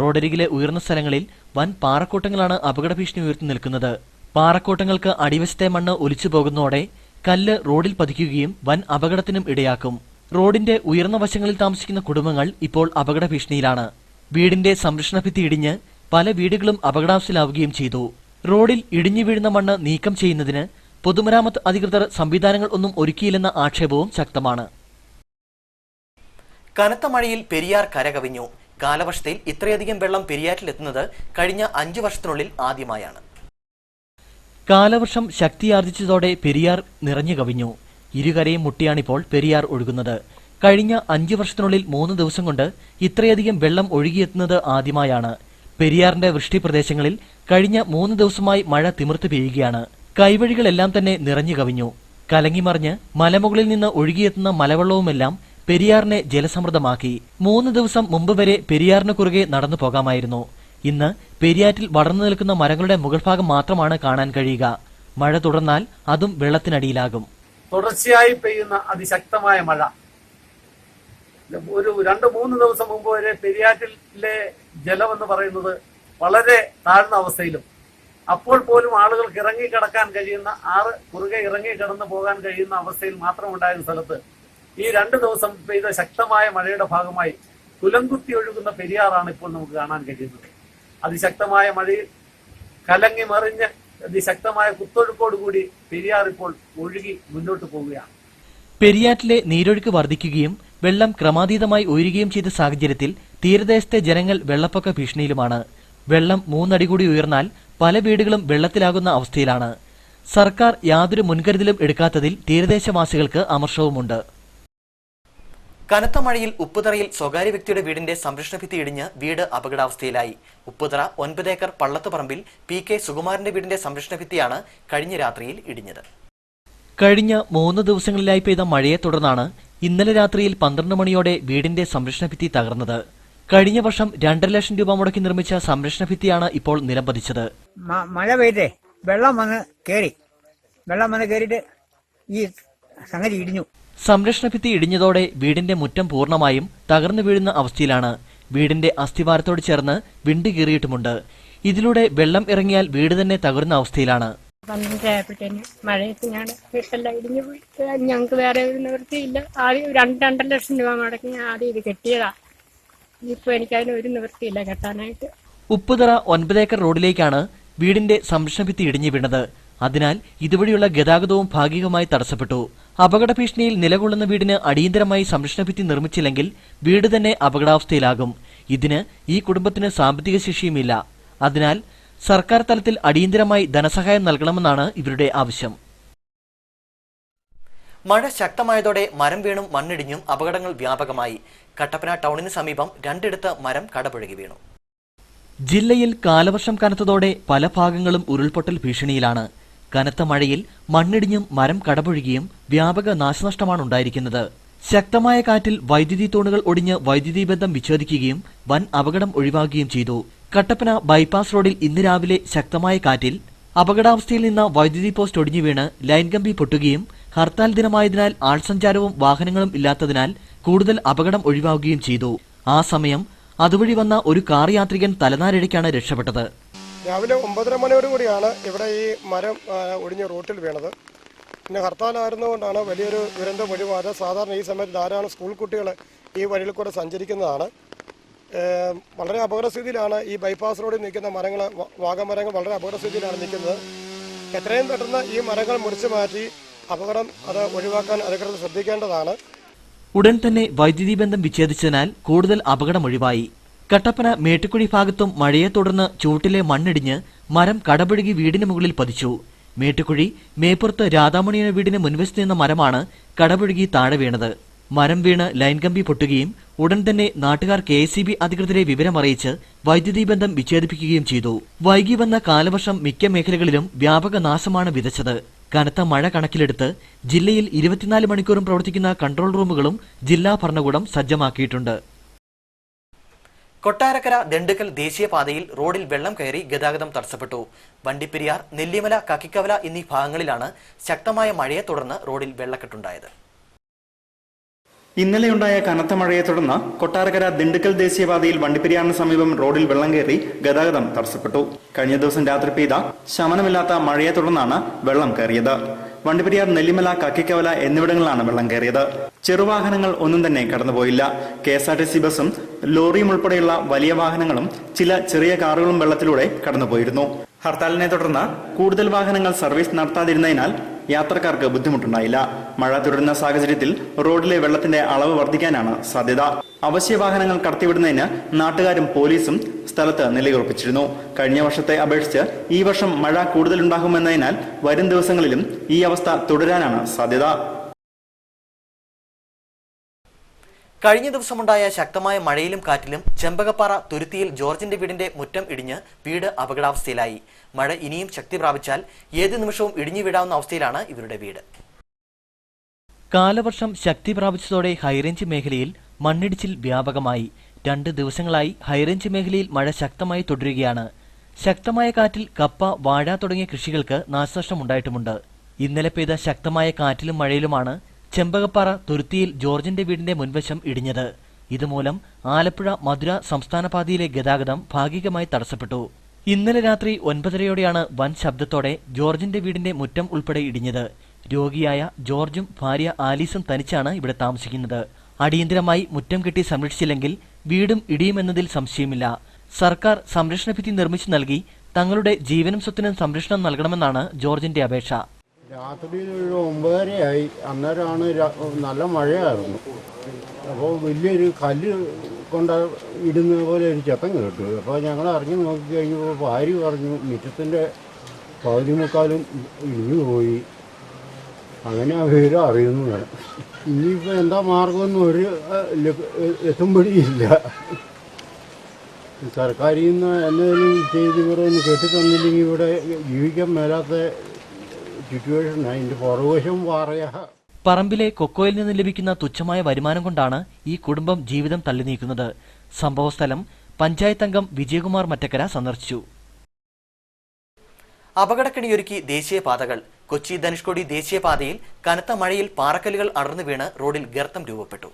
റോഡരികിലെ ഉയർന്ന സ്ഥലങ്ങളിൽ വൻ പാറക്കൂട്ടങ്ങളാണ് അപകട ഭീഷണി ഉയർത്തി നിൽക്കുന്നത്. പാറക്കൂട്ടങ്ങൾക്ക് അടിവശത്തെ മണ്ണ് ഒലിച്ചു പോകുന്നതോടെ കല്ല് റോഡിൽ പതിക്കുകയും വൻ അപകടത്തിനും ഇടയാക്കും. റോഡിന്റെ ഉയർന്ന വശങ്ങളിൽ താമസിക്കുന്ന കുടുംബങ്ങൾ ഇപ്പോൾ അപകട ഭീഷണിയിലാണ്. വീടിന്റെ സംരക്ഷണ ഭിത്തി ഇടിഞ്ഞ് പല വീടുകളും അപകടാവസ്ഥയിലാവുകയും ചെയ്തു. റോഡിൽ ഇടിഞ്ഞു വീഴുന്ന മണ്ണ് നീക്കം ചെയ്യുന്നതിന് പൊതുമരാമത്ത് അധികൃതർ സംവിധാനങ്ങൾ ഒന്നും ഒരുക്കിയില്ലെന്ന ആക്ഷേപവും ശക്തമാണ്. കനത്ത മഴയിൽ പെരിയാർ കരകവിഞ്ഞു. കാലവർഷത്തിൽ ഇത്രയധികം വെള്ളം പെരിയാറ്റിലെത്തുന്നത് കഴിഞ്ഞ 5 വർഷത്തിനുള്ളിൽ ആദ്യമായാണ്. കാലവർഷം ശക്തിയാർജിച്ചതോടെ പെരിയാർ നിറഞ്ഞു കവിഞ്ഞു. ഇരുകരയും മുട്ടിയാണിപ്പോൾ പെരിയാർ ഒഴുകുന്നത്. കഴിഞ്ഞ 5 വർഷത്തിനുള്ളിൽ 3 ദിവസം കൊണ്ട് ഇത്രയധികം വെള്ളം ഒഴുകിയെത്തുന്നത് ആദ്യമായാണ്. പെരിയാറിന്റെ വൃഷ്ടി പ്രദേശങ്ങളിൽ കഴിഞ്ഞ 3 ദിവസമായി മഴ തിമിർത്ത് പെയ്യുകയാണ്. കൈവഴികളെല്ലാം തന്നെ നിറഞ്ഞു കവിഞ്ഞു. കലങ്ങിമറിഞ്ഞ് മലമുകളിൽ നിന്ന് ഒഴുകിയെത്തുന്ന മലവെള്ളവുമെല്ലാം പെരിയാറിനെ ജലസമൃദ്ധമാക്കി. 3 ദിവസം മുമ്പ് വരെ പെരിയാറിന് കുറുകെ നടന്നു പോകാമായിരുന്നു. ഇന്ന് പെരിയാറ്റിൽ വളർന്നു നിൽക്കുന്ന മരങ്ങളുടെ മുകൾഭാഗം മാത്രമാണ് കാണാൻ കഴിയുക. മഴ തുടർന്നാൽ അതും വെള്ളത്തിനടിയിലാകും. തുടർച്ചയായി പെയ്യുന്ന അതിശക്തമായ മഴ ഒരു 2-3 ദിവസം മുമ്പ് വരെ പെരിയാറ്റിലെ ജലമെന്ന് പറയുന്നത് വളരെ താഴ്ന്ന അവസ്ഥയിലും, അപ്പോൾ പോലും ആളുകൾക്ക് ഇറങ്ങിക്കിടക്കാൻ കഴിയുന്ന കുറുകെ ഇറങ്ങി കിടന്നു പോകാൻ കഴിയുന്ന അവസ്ഥയിൽ മാത്രം ഉണ്ടായിരുന്ന സ്ഥലത്ത് ഈ 2 ദിവസം പെയ്ത ശക്തമായ മഴയുടെ ഭാഗമായി കുലംകുത്തി ഒഴുകുന്ന പെരിയാറാണ് ഇപ്പോൾ നമുക്ക് കാണാൻ കഴിയുന്നത്. അതിശക്തമായ മഴയിൽ കലങ്ങി മറിഞ്ഞ് അതിശക്തമായ കുത്തൊഴുക്കോടുകൂടി പെരിയാർ ഇപ്പോൾ ഒഴുകി മുന്നോട്ട് പോവുകയാണ്. പെരിയാറ്റിലെ നീരൊഴുക്ക് വർദ്ധിക്കുകയും വെള്ളം ക്രമാതീതമായി ഉയരുകയും ചെയ്ത സാഹചര്യത്തിൽ തീരദേശത്തെ ജനങ്ങൾ വെള്ളപ്പൊക്ക ഭീഷണിയിലുമാണ്. വെള്ളം 3 അടി കൂടി ഉയർന്നാൽ പല വീടുകളും വെള്ളത്തിലാകുന്ന അവസ്ഥയിലാണ്. സർക്കാർ യാതൊരു മുൻകരുതലും എടുക്കാത്തതിൽ തീരദേശവാസികൾക്ക് അമർഷവുമുണ്ട്. കനത്ത മഴയിൽ ഉപ്പുതറയിൽ സ്വകാര്യ വ്യക്തിയുടെ വീടിന്റെ സംരക്ഷണ ഭിത്തി ഇടിഞ്ഞ് വീട് അപകടാവസ്ഥയിലായി. ഉപ്പുതറ 9 ഏക്കർ പള്ളത്തുപറമ്പിൽ PK സുകുമാരന്റെ വീടിന്റെ സംരക്ഷണ ഭിത്തിയാണ് കഴിഞ്ഞ രാത്രിയിൽ ഇടിഞ്ഞത്. കഴിഞ്ഞ 3 ദിവസങ്ങളിലായി പെയ്ത മഴയെ തുടർന്നാണ് ഇന്നലെ രാത്രിയിൽ 12 മണിയോടെ വീടിന്റെ സംരക്ഷണ ഭിത്തി തകർന്നത്. കഴിഞ്ഞ വർഷം 2.5 ലക്ഷം രൂപ മുടക്കി നിർമ്മിച്ച സംരക്ഷണ ഭിത്തിയാണ് ഇപ്പോൾ നിലംപതിച്ചത്. മഴ പെയ്തേ വെള്ളം വന്ന് കയറിയിട്ട് ഈ സംഗതി ഇടിഞ്ഞു. സംരക്ഷണ ഭിത്തി ഇടിഞ്ഞതോടെ വീടിന്റെ മുറ്റം പൂർണ്ണമായും തകർന്നു വീഴുന്ന അവസ്ഥയിലാണ്. വീടിന്റെ അസ്ഥിവാരത്തോട് ചേർന്ന് വിണ്ടു കീറിയിട്ടുമുണ്ട്. ഇതിലൂടെ വെള്ളം ഇറങ്ങിയാൽ വീട് തന്നെ തകരുന്ന അവസ്ഥയിലാണ്. 12 മഴയത്ത് ഞങ്ങളുടെ വീട്ടെല്ലാം ഇടിഞ്ഞു പോയി. ഞങ്ങൾക്ക് വേറെ ഒരു നിവൃത്തിയില്ല. ആദ്യം 2.5 ലക്ഷം രൂപ മുടക്കി ആദ്യം ഇത് കെട്ടിയതാ. ഇപ്പൊ എനിക്കതിന് ഒരു നിവൃത്തിയില്ല കെട്ടാനായിട്ട്. ഉപ്പുതറ 9 ഏക്കർ റോഡിലേക്കാണ് വീടിന്റെ സംരക്ഷണ ഭിത്തി ഇടിഞ്ഞു വീണത്. അതിനാൽ ഇതുവഴിയുള്ള ഗതാഗതവും ഭാഗികമായി തടസ്സപ്പെട്ടു. അപകട ഭീഷണിയിൽ നിലകൊള്ളുന്ന വീടിന് അടിയന്തരമായി സംരക്ഷണ ഭിത്തി നിർമ്മിച്ചില്ലെങ്കിൽ വീട് തന്നെ അപകടാവസ്ഥയിലാകും. ഇതിന് ഈ കുടുംബത്തിന് സാമ്പത്തിക ശേഷിയുമില്ല. അതിനാൽ സർക്കാർ തലത്തിൽ അടിയന്തരമായി ധനസഹായം നൽകണമെന്നാണ് ഇവരുടെ ആവശ്യം. മഴ ശക്തമായതോടെ മരം വീണും മണ്ണിടിഞ്ഞും അപകടങ്ങൾ വ്യാപകമായി. കട്ടപ്പന ടൗണിന് സമീപം 2 ഇടത്ത് മരം കടപുഴകി വീണു. ജില്ലയിൽ കാലവർഷം കനത്തതോടെ പല ഭാഗങ്ങളും ഉരുൾപൊട്ടൽ ഭീഷണിയിലാണ്. കനത്ത മഴയിൽ മണ്ണിടിഞ്ഞും മരം കടപുഴകിയും വ്യാപക നാശനഷ്ടമാണ് ഉണ്ടായിരിക്കുന്നത്. ശക്തമായ കാറ്റിൽ വൈദ്യുതി തൂണുകൾ ഒടിഞ്ഞ് വൈദ്യുതി ബന്ധം വിച്ഛേദിക്കുകയും വൻ അപകടം ഒഴിവാക്കുകയും ചെയ്തു. കട്ടപ്പന ബൈപ്പാസ് റോഡിൽ ഇന്ന് രാവിലെ ശക്തമായ കാറ്റിൽ അപകടാവസ്ഥയിൽ നിന്ന് വൈദ്യുതി പോസ്റ്റ് ഒടിഞ്ഞു വീണ് ലൈൻ കമ്പി പൊട്ടുകയും ഹർത്താൽ ദിനമായതിനാൽ ആൾസഞ്ചാരവും വാഹനങ്ങളും ഇല്ലാത്തതിനാൽ കൂടുതൽ അപകടം ഒഴിവാക്കുകയും ചെയ്തു. ആ സമയം അതുവഴി വന്ന ഒരു കാർ യാത്രികൻ തലനാരിഴയ്ക്കാണ് രക്ഷപ്പെട്ടത്. രാവിലെ 9:30 മണിയോടുകൂടിയാണ് ഇവിടെ ഈ മരം ഒടിഞ്ഞ് റോട്ടിൽ വീണത്. പിന്നെ ഹർത്താലായിരുന്നുകൊണ്ടാണ് വലിയൊരു ദുരന്തം ഒഴിവാതെ. സാധാരണ ഈ സമയത്ത് ധാരാളം സ്കൂൾ കുട്ടികൾ ഈ വഴിയിൽ കൂടെ സഞ്ചരിക്കുന്നതാണ്. വളരെ അപകടസ്ഥിതിയിലാണ് ഈ ബൈപ്പാസ് റോഡിൽ നിൽക്കുന്ന മരങ്ങൾ, വാഗമരങ്ങൾ വളരെ അപകടസ്ഥിതിയിലാണ് നിൽക്കുന്നത്. എത്രയും പെട്ടെന്ന് ഈ മരങ്ങൾ മുറിച്ചു മാറ്റി അപകടം അത് ഒഴിവാക്കാൻ അധികൃതർ ശ്രദ്ധിക്കേണ്ടതാണ്. ഉടൻ തന്നെ വൈദ്യുതി ബന്ധം വിച്ഛേദിച്ചതിനാൽ കൂടുതൽ അപകടം ഒഴിവായി. കട്ടപ്പന മേട്ടുക്കുഴി ഭാഗത്തും മഴയെ തുടർന്ന് ചൂട്ടിലെ മണ്ണിടിഞ്ഞ് മരം കടപുഴകി വീടിന് മുകളിൽ പതിച്ചു. മേട്ടുക്കുഴി മേപ്പുറത്ത് രാധാമണിയുടെ വീടിന് മുൻവശത്ത് നിന്ന മരമാണ് കടപുഴകി താഴെ വീണത്. മരം വീണ് ലൈൻ കമ്പി പൊട്ടുകയും ഉടൻ തന്നെ നാട്ടുകാർ KSEB അധികൃതരെ വിവരമറിയിച്ച് വൈദ്യുതി ബന്ധം വിച്ഛേദിപ്പിക്കുകയും ചെയ്തു. വൈകി വന്ന കാലവർഷം മിക്ക മേഖലകളിലും വ്യാപക നാശമാണ് വിതച്ചത്. കനത്ത മഴ കണക്കിലെടുത്ത് ജില്ലയിൽ 24 മണിക്കൂറും പ്രവർത്തിക്കുന്ന കൺട്രോൾ റൂമുകളും ജില്ലാ ഭരണകൂടം സജ്ജമാക്കിയിട്ടുണ്ട്. കൊട്ടാരക്കര ദണ്ഡുക്കൽ ദേശീയപാതയിൽ റോഡിൽ വെള്ളം കയറി ഗതാഗതം തടസ്സപ്പെട്ടു. വണ്ടിപ്പെരിയാർ, നെല്ലിമല, കക്കിക്കവല എന്നീ ഭാഗങ്ങളിലാണ് ശക്തമായ മഴയെ തുടർന്ന് റോഡിൽ വെള്ളക്കെട്ടുണ്ടായത്. ഇന്നലെയുണ്ടായ കനത്ത മഴയെ തുടർന്ന് കൊട്ടാരക്കര ദിണ്ടുക്കൽ ദേശീയപാതയിൽ വണ്ടിപ്പെരിയാറിന് സമീപം റോഡിൽ വെള്ളം കയറി ഗതാഗതം തടസ്സപ്പെട്ടു. കഴിഞ്ഞ ദിവസം രാത്രി പെയ്ത ശമനമില്ലാത്ത മഴയെ തുടർന്നാണ് വെള്ളം കയറിയത്. വണ്ടിപ്പെരിയാർ, നെല്ലിമല, കക്കിക്കവല എന്നിവിടങ്ങളിലാണ് വെള്ളം കയറിയത്. ചെറുവാഹനങ്ങൾ ഒന്നും തന്നെ കടന്നുപോയില്ല. KSRTC ബസും ലോറിയും ഉൾപ്പെടെയുള്ള വലിയ വാഹനങ്ങളും ചില ചെറിയ കാറുകളും വെള്ളത്തിലൂടെ കടന്നുപോയിരുന്നു. ഹർത്താലിനെ തുടർന്ന് കൂടുതൽ വാഹനങ്ങൾ സർവീസ് നടത്താതിരുന്നതിനാൽ യാത്രക്കാർക്ക് ബുദ്ധിമുട്ടുണ്ടായില്ല. മഴ തുടരുന്ന സാഹചര്യത്തിൽ റോഡിലെ വെള്ളത്തിന്റെ അളവ് വർദ്ധിക്കാനാണ് സാധ്യത. അവശ്യ വാഹനങ്ങൾ കടത്തിവിടുന്നതിന് നാട്ടുകാരും പോലീസും സ്ഥലത്ത് നിലയുറപ്പിച്ചിരുന്നു. കഴിഞ്ഞ വർഷത്തെ അപേക്ഷിച്ച് ഈ വർഷം മഴ കൂടുതലുണ്ടാകുമെന്നതിനാൽ വരും ദിവസങ്ങളിലും ഈ അവസ്ഥ തുടരാനാണ് സാധ്യത. കഴിഞ്ഞ ദിവസമുണ്ടായ ശക്തമായ മഴയിലും കാറ്റിലും ചെമ്പകപ്പാറ തുരുത്തിയിൽ ജോർജിന്റെ വീടിന്റെ മുറ്റം ഇടിഞ്ഞ് വീട് അപകടാവസ്ഥയിലായി. മഴ ഇനിയും ശക്തി പ്രാപിച്ചാൽ ഏത് നിമിഷവും ഇടിഞ്ഞു വീഴാവുന്ന അവസ്ഥയിലാണ് ഇവരുടെ വീട്. കാലവർഷം ശക്തി പ്രാപിച്ചതോടെ ഹൈറേഞ്ച് മേഖലയിൽ മണ്ണിടിച്ചിൽ വ്യാപകമായി. 2 ദിവസങ്ങളായി ഹൈറേഞ്ച് മേഖലയിൽ മഴ ശക്തമായി തുടരുകയാണ്. ശക്തമായ കാറ്റിൽ കപ്പ, വാഴ തുടങ്ങിയ കൃഷികൾക്ക് നാശനഷ്ടമുണ്ടായിട്ടുമുണ്ട്. ഇന്നലെ പെയ്ത ശക്തമായ കാറ്റിലും മഴയിലുമാണ് ചെമ്പകപ്പാറ തുരുത്തിയിൽ ജോർജിന്റെ വീടിന്റെ മുൻവശം ഇടിഞ്ഞത്. ഇതുമൂലം ആലപ്പുഴ മധുര സംസ്ഥാന പാതയിലെ ഗതാഗതം ഭാഗികമായി തടസ്സപ്പെട്ടു. ഇന്നലെ രാത്രി 9:30യോടെയാണ് വൻ ശബ്ദത്തോടെ ജോർജിന്റെ വീടിന്റെ മുറ്റം ഉൾപ്പെടെ ഇടിഞ്ഞത്. രോഗിയായ ജോർജും ഭാര്യ ആലീസും തനിച്ചാണ് ഇവിടെ താമസിക്കുന്നത്. അടിയന്തരമായി മുറ്റം കെട്ടി സംരക്ഷിച്ചില്ലെങ്കിൽ വീടും ഇടിയുമെന്നതിൽ സംശയമില്ല. സർക്കാർ സംരക്ഷണ ഭിത്തി നിർമ്മിച്ചു നൽകി തങ്ങളുടെ ജീവനും സ്വത്തിനും സംരക്ഷണം നൽകണമെന്നാണ് ജോർജിന്റെ അപേക്ഷ. രാത്രി 9:30 അന്നേരമാണ് നല്ല മഴയായിരുന്നു. അപ്പോൾ വലിയൊരു കല്ല് കൊണ്ട് ഇടുന്ന പോലെ ഒരു ചത്തം കേട്ടു. അപ്പോൾ ഞങ്ങൾ ഇറങ്ങി നോക്കി കഴിഞ്ഞപ്പോൾ ഭാര്യ പറഞ്ഞു മുറ്റത്തിൻ്റെ പകുതി മുക്കാലും ഇടിഞ്ഞു പോയി. അങ്ങനെ ആ വിവരം അറിയുന്നതാണ്. ഇനിയിപ്പോൾ എന്താ മാർഗമൊന്നും ഒരു എത്തുമ്പടിയില്ല. സർക്കാരിൽ നിന്ന് എന്തെങ്കിലും ചെയ്ത് ഇവിടെ ഒന്ന് കെട്ടിത്തന്നില്ലെങ്കിൽ ഇവിടെ ജീവിക്കാൻ മേലാത്ത സിറ്റുവേഷൻ. അതിൻ്റെ പുറകുവശം പറയാ. പറമ്പിലെ കൊക്കോയിൽ നിന്ന് ലഭിക്കുന്ന തുച്ഛമായ വരുമാനം കൊണ്ടാണ് ഈ കുടുംബം ജീവിതം തള്ളി നീക്കുന്നത്. സംഭവസ്ഥലം പഞ്ചായത്ത് അംഗം വിജയകുമാർ മറ്റക്കര സന്ദർശിച്ചു. അപകടക്കെണിയൊരുക്കി ദേശീയപാതകൾ. കൊച്ചി ധനുഷ്കോടി ദേശീയപാതയിൽ കനത്ത മഴയിൽ പാറക്കല്ലുകൾ അടർന്നു വീണ് റോഡിൽ ഗർത്തം രൂപപ്പെട്ടു.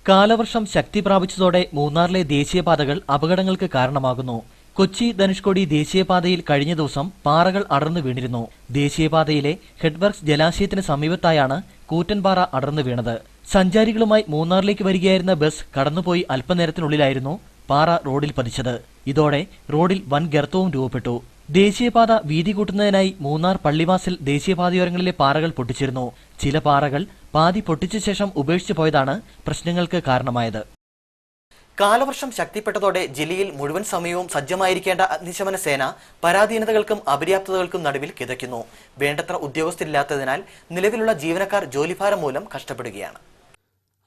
കാലവർഷം ശക്തി പ്രാപിച്ചതോടെ മൂന്നാറിലെ ദേശീയപാതകൾ അപകടങ്ങൾക്ക് കാരണമാകുന്നു. കൊച്ചി ധനുഷ്കോടി ദേശീയപാതയിൽ കഴിഞ്ഞ ദിവസം പാറകൾ അടർന്നു വീണിരുന്നു. ദേശീയപാതയിലെ ഹെഡ്വർക്സ് ജലാശയത്തിന് സമീപത്തായാണ് കൂറ്റൻപാറ അടർന്നു വീണത്. സഞ്ചാരികളുമായി മൂന്നാറിലേക്ക് വരികയായിരുന്ന ബസ് കടന്നുപോയി അല്പനേരത്തിനുള്ളിലായിരുന്നു പാറ റോഡിൽ പതിച്ചത്. ഇതോടെ റോഡിൽ വൻ ഗർത്തവും രൂപപ്പെട്ടു. ദേശീയപാത വീതി കൂട്ടുന്നതിനായി മൂന്നാർ പള്ളിവാസൽ ദേശീയപാതയോരങ്ങളിലെ പാറകൾ പൊട്ടിച്ചിരുന്നു. ചില പാറകൾ പാതി പൊട്ടിച്ച ശേഷം ഉപേക്ഷിച്ചു പോയതാണ് പ്രശ്നങ്ങൾക്ക് കാരണമായത്. കാലവർഷം ശക്തിപ്പെട്ടതോടെ ജില്ലയിൽ മുഴുവൻ സമയവും സജ്ജമായിരിക്കേണ്ട അഗ്നിശമന സേന പരാധീനതകൾക്കും അപര്യാപ്തതകൾക്കും നടുവിൽ കിതയ്ക്കുന്നു. വേണ്ടത്ര ഉദ്യോഗസ്ഥരില്ലാത്തതിനാൽ നിലവിലുള്ള ജീവനക്കാർ ജോലിഭാരം മൂലം കഷ്ടപ്പെടുകയാണ്.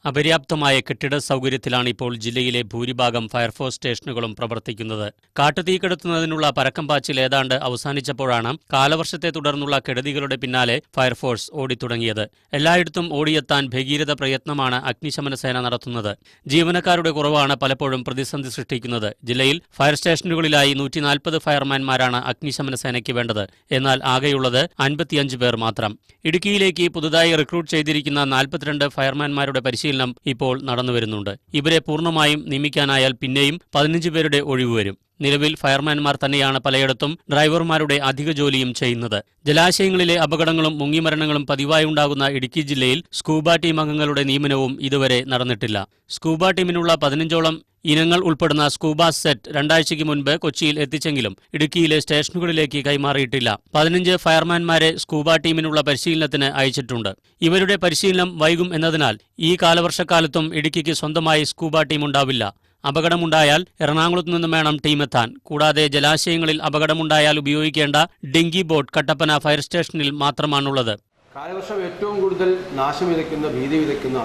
അപര്യാപ്തമായ കെട്ടിട സൗകര്യത്തിലാണ് ഇപ്പോൾ ജില്ലയിലെ ഭൂരിഭാഗം ഫയർഫോഴ്സ് സ്റ്റേഷനുകളും പ്രവർത്തിക്കുന്നത്. കാട്ടുതീ കെടുത്തുന്നതിനുള്ള പരക്കം പാച്ചിൽ ഏതാണ്ട് അവസാനിച്ചപ്പോഴാണ് കാലവർഷത്തെ തുടർന്നുള്ള കെടുതികളുടെ പിന്നാലെ ഫയർഫോഴ്സ് ഓടിത്തുടങ്ങിയത്. എല്ലായിടത്തും ഓടിയെത്താൻ ഭഗീരഥ പ്രയത്നമാണ് അഗ്നിശമന സേന നടത്തുന്നത്. ജീവനക്കാരുടെ കുറവാണ് പലപ്പോഴും പ്രതിസന്ധി സൃഷ്ടിക്കുന്നത്. ജില്ലയിൽ ഫയർ സ്റ്റേഷനുകളിലായി 140 ഫയർമാൻമാരാണ് അഗ്നിശമന സേനയ്ക്ക് വേണ്ടത്. എന്നാൽ ആകെയുള്ളത് 55 പേർ മാത്രം. ഇടുക്കിയിലേക്ക് പുതുതായി റിക്രൂട്ട് ചെയ്തിരിക്കുന്ന 42 ഫയർമാൻമാരുടെ പരിശീലനം ഇപ്പോൾ നടന്നുവരുന്നുണ്ട്. ഇവരെ പൂർണ്ണമായും നിയമിക്കാനായാൽ പിന്നെയും 15 പേരുടെ ഒഴിവ് വരും. നിലവിൽ ഫയർമാൻമാർ തന്നെയാണ് പലയിടത്തും ഡ്രൈവർമാരുടെ അധിക ജോലിയും ചെയ്യുന്നത്. ജലാശയങ്ങളിലെ അപകടങ്ങളും മുങ്ങിമരണങ്ങളും പതിവായി ഉണ്ടാകുന്ന ഇടുക്കി ജില്ലയിൽ സ്കൂബ ടീം അംഗങ്ങളുടെ നിയമനവും ഇതുവരെ നടന്നിട്ടില്ല. സ്കൂബ ടീമിനുള്ള 15ഓളം ഇനങ്ങൾ ഉൾപ്പെടുന്ന സ്കൂബ സെറ്റ് 2 ആഴ്ചയ്ക്ക് മുൻപ് കൊച്ചിയിൽ എത്തിച്ചെങ്കിലും ഇടുക്കിയിലെ സ്റ്റേഷനുകളിലേക്ക് കൈമാറിയിട്ടില്ല. 15 ഫയർമാൻമാരെ സ്കൂബ ടീമിനുള്ള പരിശീലനത്തിന് അയച്ചിട്ടുണ്ട്. ഇവരുടെ പരിശീലനം വൈകും എന്നതിനാൽ ഈ കാലവർഷക്കാലത്തും ഇടുക്കിക്ക് സ്വന്തമായി സ്കൂബ ടീം ഉണ്ടാവില്ല. അപകടമുണ്ടായാൽ എറണാകുളത്തു നിന്നും വേണം ടീമെത്താൻ. കൂടാതെ ജലാശയങ്ങളിൽ അപകടമുണ്ടായാൽ ഉപയോഗിക്കേണ്ട ഡിങ്കി ബോട്ട് കട്ടപ്പന ഫയർ സ്റ്റേഷനിൽ മാത്രമാണുള്ളത്. കാലവർഷം ഏറ്റവും കൂടുതൽ നാശം വിതയ്ക്കുന്ന ഭീതി വിതയ്ക്കുന്ന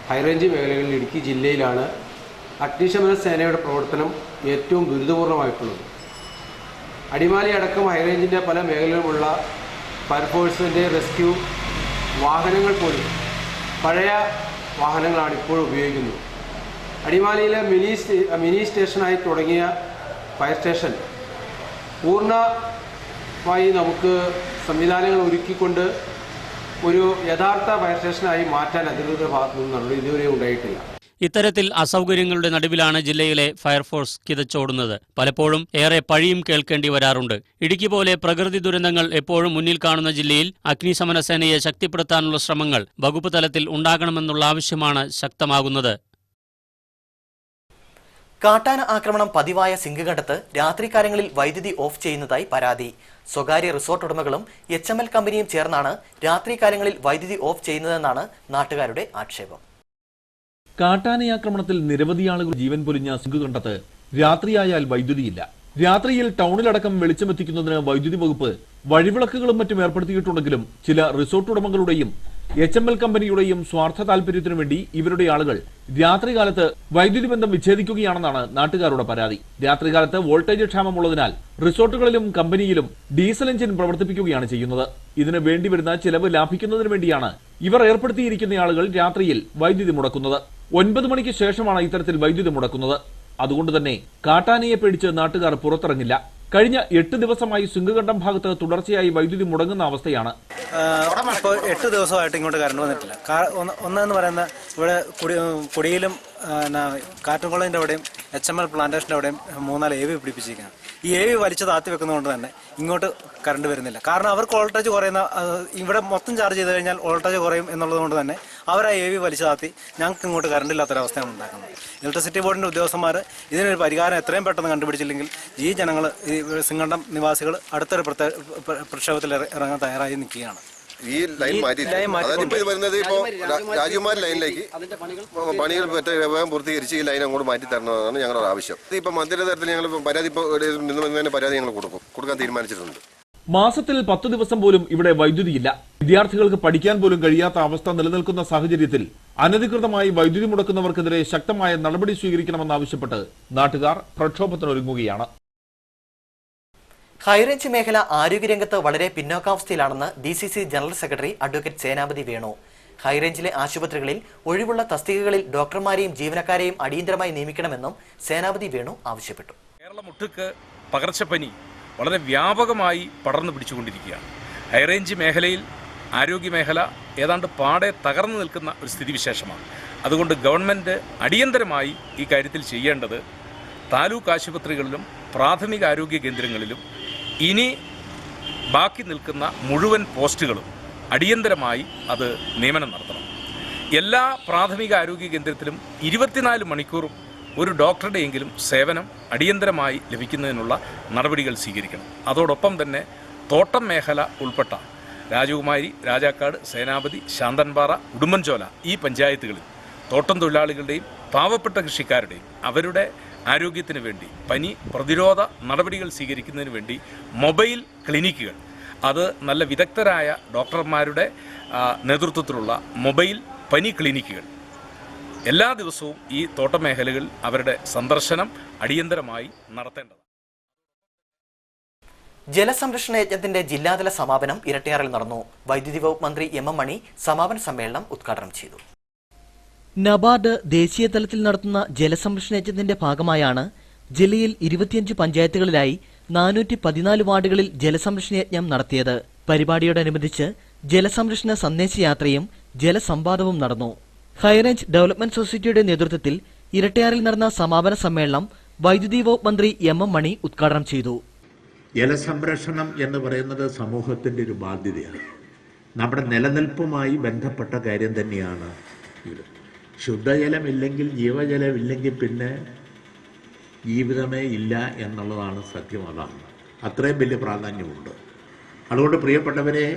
ഹൈറേഞ്ച് മേഖലകളിൽ ഇടുക്കി ജില്ലയിലാണ് അഗ്നിശമന സേനയുടെ പ്രവർത്തനം ഏറ്റവും ദുരിതപൂർണമായിട്ടുള്ളത്. അടിമാലി അടക്കം ഹൈറേഞ്ചിൻ്റെ പല മേഖലയിലുമുള്ള ഫയർഫോഴ്സിൻ്റെ റെസ്ക്യൂ വാഹനങ്ങൾ പോലും പഴയ വാഹനങ്ങളാണ് ഇപ്പോഴും ഉപയോഗിക്കുന്നത്. അടിമാലിയിലെ മിനി സ്റ്റേഷനായി തുടങ്ങിയ ഫയർ സ്റ്റേഷൻ പൂർണ്ണമായി നമുക്ക് സംവിധാനങ്ങൾ ഒരുക്കിക്കൊണ്ട് ഒരു യഥാർത്ഥ ഫയർ സ്റ്റേഷനായി മാറ്റാൻ അധികൃതരുടെ ഭാഗത്തു നിന്നുള്ള ഇതുവരെ ഉണ്ടായിട്ടില്ല. ഇത്തരത്തിൽ അസൗകര്യങ്ങളുടെ നടുവിലാണ് ജില്ലയിലെ ഫയർഫോഴ്സ് കിതച്ചോടുന്നത്. പലപ്പോഴും ഏറെ പഴിയും കേൾക്കേണ്ടി വരാറുണ്ട്. ഇടുക്കി പോലെ പ്രകൃതി ദുരന്തങ്ങൾ എപ്പോഴും മുന്നിൽ കാണുന്ന ജില്ലയിൽ അഗ്നിശമന സേനയെ ശക്തിപ്പെടുത്താനുള്ള ശ്രമങ്ങൾ വകുപ്പ് തലത്തിൽ ഉണ്ടാകണമെന്നുള്ള ആവശ്യമാണ് ശക്തമാകുന്നത്. കാട്ടാന ആക്രമണം പതിവായ സിംഗുകണ്ടത്ത് രാത്രികാലങ്ങളിൽ വൈദ്യുതി ഓഫ് ചെയ്യുന്നതായി പരാതി. സ്വകാര്യ റിസോർട്ട് ഉടമകളും HML കമ്പനിയും ചേർന്നാണ് രാത്രികാലങ്ങളിൽ വൈദ്യുതി ഓഫ് ചെയ്യുന്നതെന്നാണ് നാട്ടുകാരുടെ ആക്ഷേപം. കാട്ടാനയാക്രമണത്തിൽ നിരവധി ആളുകൾ ജീവൻ പൊലിഞ്ഞ സിംഗുകണ്ടത്ത് രാത്രിയായാൽ വൈദ്യുതിയില്ല. രാത്രിയിൽ ടൗണിലടക്കം വെളിച്ചമെത്തിക്കുന്നതിന് വൈദ്യുതി വകുപ്പ് വഴിവിളക്കുകളും മറ്റും ഏർപ്പെടുത്തിയിട്ടുണ്ടെങ്കിലും ചില റിസോർട്ട് ഉടമകളുടെയും HML കമ്പനിയുടെയും സ്വാർത്ഥ താൽപര്യത്തിനു വേണ്ടി ഇവരുടെ ആളുകൾ രാത്രികാലത്ത് വൈദ്യുതി ബന്ധം വിച്ഛേദിക്കുകയാണെന്നാണ് നാട്ടുകാരുടെ പരാതി. രാത്രികാലത്ത് വോൾട്ടേജ് ക്ഷാമമുള്ളതിനാൽ റിസോർട്ടുകളിലും കമ്പനിയിലും ഡീസൽ എഞ്ചിൻ പ്രവർത്തിപ്പിക്കുകയാണ് ചെയ്യുന്നത്. ഇതിന് വേണ്ടിവരുന്ന ചിലവ് ലാഭിക്കുന്നതിന് വേണ്ടിയാണ് ഇവർ ഏർപ്പെടുത്തിയിരിക്കുന്ന ആളുകൾ രാത്രിയിൽ വൈദ്യുതി മുടക്കുന്നത്. 9 മണിക്ക് ശേഷമാണ് ഇത്തരത്തിൽ വൈദ്യുതി മുടക്കുന്നത്. അതുകൊണ്ട് തന്നെ കാട്ടാനയെ പേടിച്ച് നാട്ടുകാർ പുറത്തിറങ്ങില്ല. കഴിഞ്ഞ 8 ദിവസമായി സിംഗുകണ്ടം ഭാഗത്ത് തുടർച്ചയായി വൈദ്യുതി മുടങ്ങുന്ന അവസ്ഥയാണ്. ഇപ്പോൾ 8 ദിവസമായിട്ട് ഇങ്ങോട്ട് കറണ്ട് വന്നിട്ടില്ല. ഒന്നെന്ന് പറയുന്ന ഇവിടെ കുടിയിലും കാറ്റുംകുളത്തിൻ്റെ അവിടെയും HML പ്ലാന്റേഷൻ്റെ അവിടെയും 3-4 AV പിടിപ്പിച്ചിരിക്കുകയാണ്. ഈ AV വലിച്ചു താത്തി വെക്കുന്നതുകൊണ്ട് തന്നെ ഇങ്ങോട്ട് കറണ്ട് വരുന്നില്ല. കാരണം അവർക്ക് വോൾട്ടേജ് കുറയുന്ന, ഇവിടെ മൊത്തം ചാർജ് ചെയ്ത് കഴിഞ്ഞാൽ വോൾട്ടേജ് കുറയും എന്നുള്ളത് കൊണ്ട് തന്നെ അവർ ആ AV വലിച്ചു താത്തി ഞങ്ങൾക്ക് ഇങ്ങോട്ട് കറണ്ട് ഇല്ലാത്തൊരവസ്ഥയാണ് ഉണ്ടാക്കുന്നത്. ഇലക്ട്രിസിറ്റി ബോർഡിൻ്റെ ഉദ്യോഗസ്ഥന്മാർ ഇതിനൊരു പരിഹാരം എത്രയും പെട്ടെന്ന് കണ്ടുപിടിച്ചില്ലെങ്കിൽ ഈ ജനങ്ങൾ, ഈ സിംഗണ്ടം നിവാസികൾ അടുത്തൊരു പ്രക്ഷോഭത്തിൽ ഇറങ്ങാൻ തയ്യാറായി നിൽക്കുകയാണ്. ഈ ലൈൻ മാറ്റി വരുന്നത് ഇപ്പോൾ രാജകുമാർ ലൈനിലേക്ക് പണികൾ വേഗം പൂർത്തീകരിച്ച് ഈ ലൈൻ അങ്ങോട്ട് മാറ്റി തരണമെന്നാണ് ഞങ്ങളുടെ ആവശ്യം. ഇപ്പം മന്ത്രിയുടെ തരത്തിൽ ഞങ്ങൾ പരാതി ഞങ്ങൾ കൊടുക്കാൻ തീരുമാനിച്ചിട്ടുണ്ട്. മാസത്തിൽ 10 ദിവസം പോലും ഇവിടെ വൈദ്യുതിയില്ല. വിദ്യാർത്ഥികൾക്ക് പഠിക്കാൻ പോലും കഴിയാത്ത അവസ്ഥ നിലനിൽക്കുന്ന സാഹചര്യത്തിൽ അനധികൃതമായി വൈദ്യുതി മുടക്കുന്നവർക്കെതിരെ ശക്തമായ നടപടി സ്വീകരിക്കണമെന്നാവശ്യപ്പെട്ട് നാട്ടുകാർ പ്രക്ഷോഭത്തിനൊരുങ്ങുകയാണ്. ഹൈറേഞ്ച് മേഖല ആരോഗ്യരംഗത്ത് വളരെ പിന്നോക്കാവസ്ഥയിലാണെന്ന് DCC ജനറൽ സെക്രട്ടറി അഡ്വക്കേറ്റ് സേനാപതി വേണു. ഹൈറേഞ്ചിലെ ആശുപത്രികളിൽ ഒഴിവുള്ള തസ്തികകളിൽ ഡോക്ടർമാരെയും ജീവനക്കാരെയും അടിയന്തരമായി നിയമിക്കണമെന്നും സേനാപതി വേണു ആവശ്യപ്പെട്ടു. കേരളമൊട്ടുക്ക് പകർച്ചപ്പനി വളരെ വ്യാപകമായി പടർന്നു പിടിച്ചുകൊണ്ടിരിക്കുകയാണ്. ഹൈറേഞ്ച് മേഖലയിൽ ആരോഗ്യമേഖല ഏതാണ്ട് പാടെ തകർന്നു നിൽക്കുന്ന ഒരു സ്ഥിതിവിശേഷമാണ്. അതുകൊണ്ട് ഗവൺമെൻറ് അടിയന്തരമായി ഈ കാര്യത്തിൽ ചെയ്യേണ്ടത് താലൂക്ക് ആശുപത്രികളിലും പ്രാഥമിക ആരോഗ്യ കേന്ദ്രങ്ങളിലും ഇനി ബാക്കി നിൽക്കുന്ന മുഴുവൻ പോസ്റ്റുകളും അടിയന്തരമായി അത് നിയമനം നടത്തണം. എല്ലാ പ്രാഥമിക ആരോഗ്യ കേന്ദ്രത്തിലും 24 മണിക്കൂറും ഒരു ഡോക്ടറുടെയെങ്കിലും സേവനം അടിയന്തരമായി ലഭിക്കുന്നതിനുള്ള നടപടികൾ സ്വീകരിക്കണം. അതോടൊപ്പം തന്നെ തോട്ടം മേഖല ഉൾപ്പെട്ട രാജകുമാരി, രാജാക്കാട്, സേനാപതി, ശാന്തൻപാറ, ഉടുമ്പൻചോല ഈ പഞ്ചായത്തുകളിൽ തോട്ടം തൊഴിലാളികളുടെയും പാവപ്പെട്ട കൃഷിക്കാരുടെയും അവരുടെ ആരോഗ്യത്തിന് വേണ്ടി പനി പ്രതിരോധ നടപടികൾ സ്വീകരിക്കുന്നതിന് വേണ്ടി മൊബൈൽ ക്ലിനിക്കുകൾ, അത് നല്ല വിദഗ്ധരായ ഡോക്ടർമാരുടെ നേതൃത്വത്തിലുള്ള മൊബൈൽ പനി ക്ലിനിക്കുകൾ എല്ലാ ദിവസവും ഈ തോട്ടമേഖലകളിൽ അവരുടെ സന്ദർശനം അടിയന്തരമായി നടത്തേണ്ടതാണ്. ജലസംരക്ഷണ യജ്ഞത്തിന്റെ ജില്ലാതല സമാപനം ഇരട്ടിയാറിൽ നടന്നു. വൈദ്യുതി വകുപ്പ് മന്ത്രി MM മണി സമാപന സമ്മേളനം ഉദ്ഘാടനം ചെയ്തു. നബാർഡ് ദേശീയ തലത്തിൽ നടത്തുന്ന ജലസംരക്ഷണ യജ്ഞത്തിന്റെ ഭാഗമായാണ് ജില്ലയിൽ 25 പഞ്ചായത്തുകളിലായി 414 വാർഡുകളിൽ ജലസംരക്ഷണ യജ്ഞം നടത്തിയത്. പരിപാടിയോടനുബന്ധിച്ച് ജലസംരക്ഷണ സന്ദേശയാത്രയും ജലസംവാദവും നടന്നു. ഹൈറേഞ്ച് ഡെവലപ്മെന്റ് സൊസൈറ്റിയുടെ നേതൃത്വത്തിൽ ഇരട്ടയാറിൽ നടന്ന സമാപന സമ്മേളനം വൈദ്യുതി വകുപ്പ് മന്ത്രി എം മണി ഉദ്ഘാടനം ചെയ്തു. ജലസംരക്ഷണം എന്ന് പറയുന്നത് സമൂഹത്തിൻ്റെ ഒരു ബാധ്യതയാണ്. നമ്മുടെ നിലനിൽപ്പുമായി ബന്ധപ്പെട്ട കാര്യം തന്നെയാണ് ഇത്. ശുദ്ധജലമില്ലെങ്കിൽ, ജീവജലമില്ലെങ്കിൽ പിന്നെ ജീവിതമേ ഇല്ല എന്നുള്ളതാണ് സത്യം. അതാണ് അത്രയും വലിയ പ്രാധാന്യമുണ്ട്. അതുകൊണ്ട് പ്രിയപ്പെട്ടവരെ,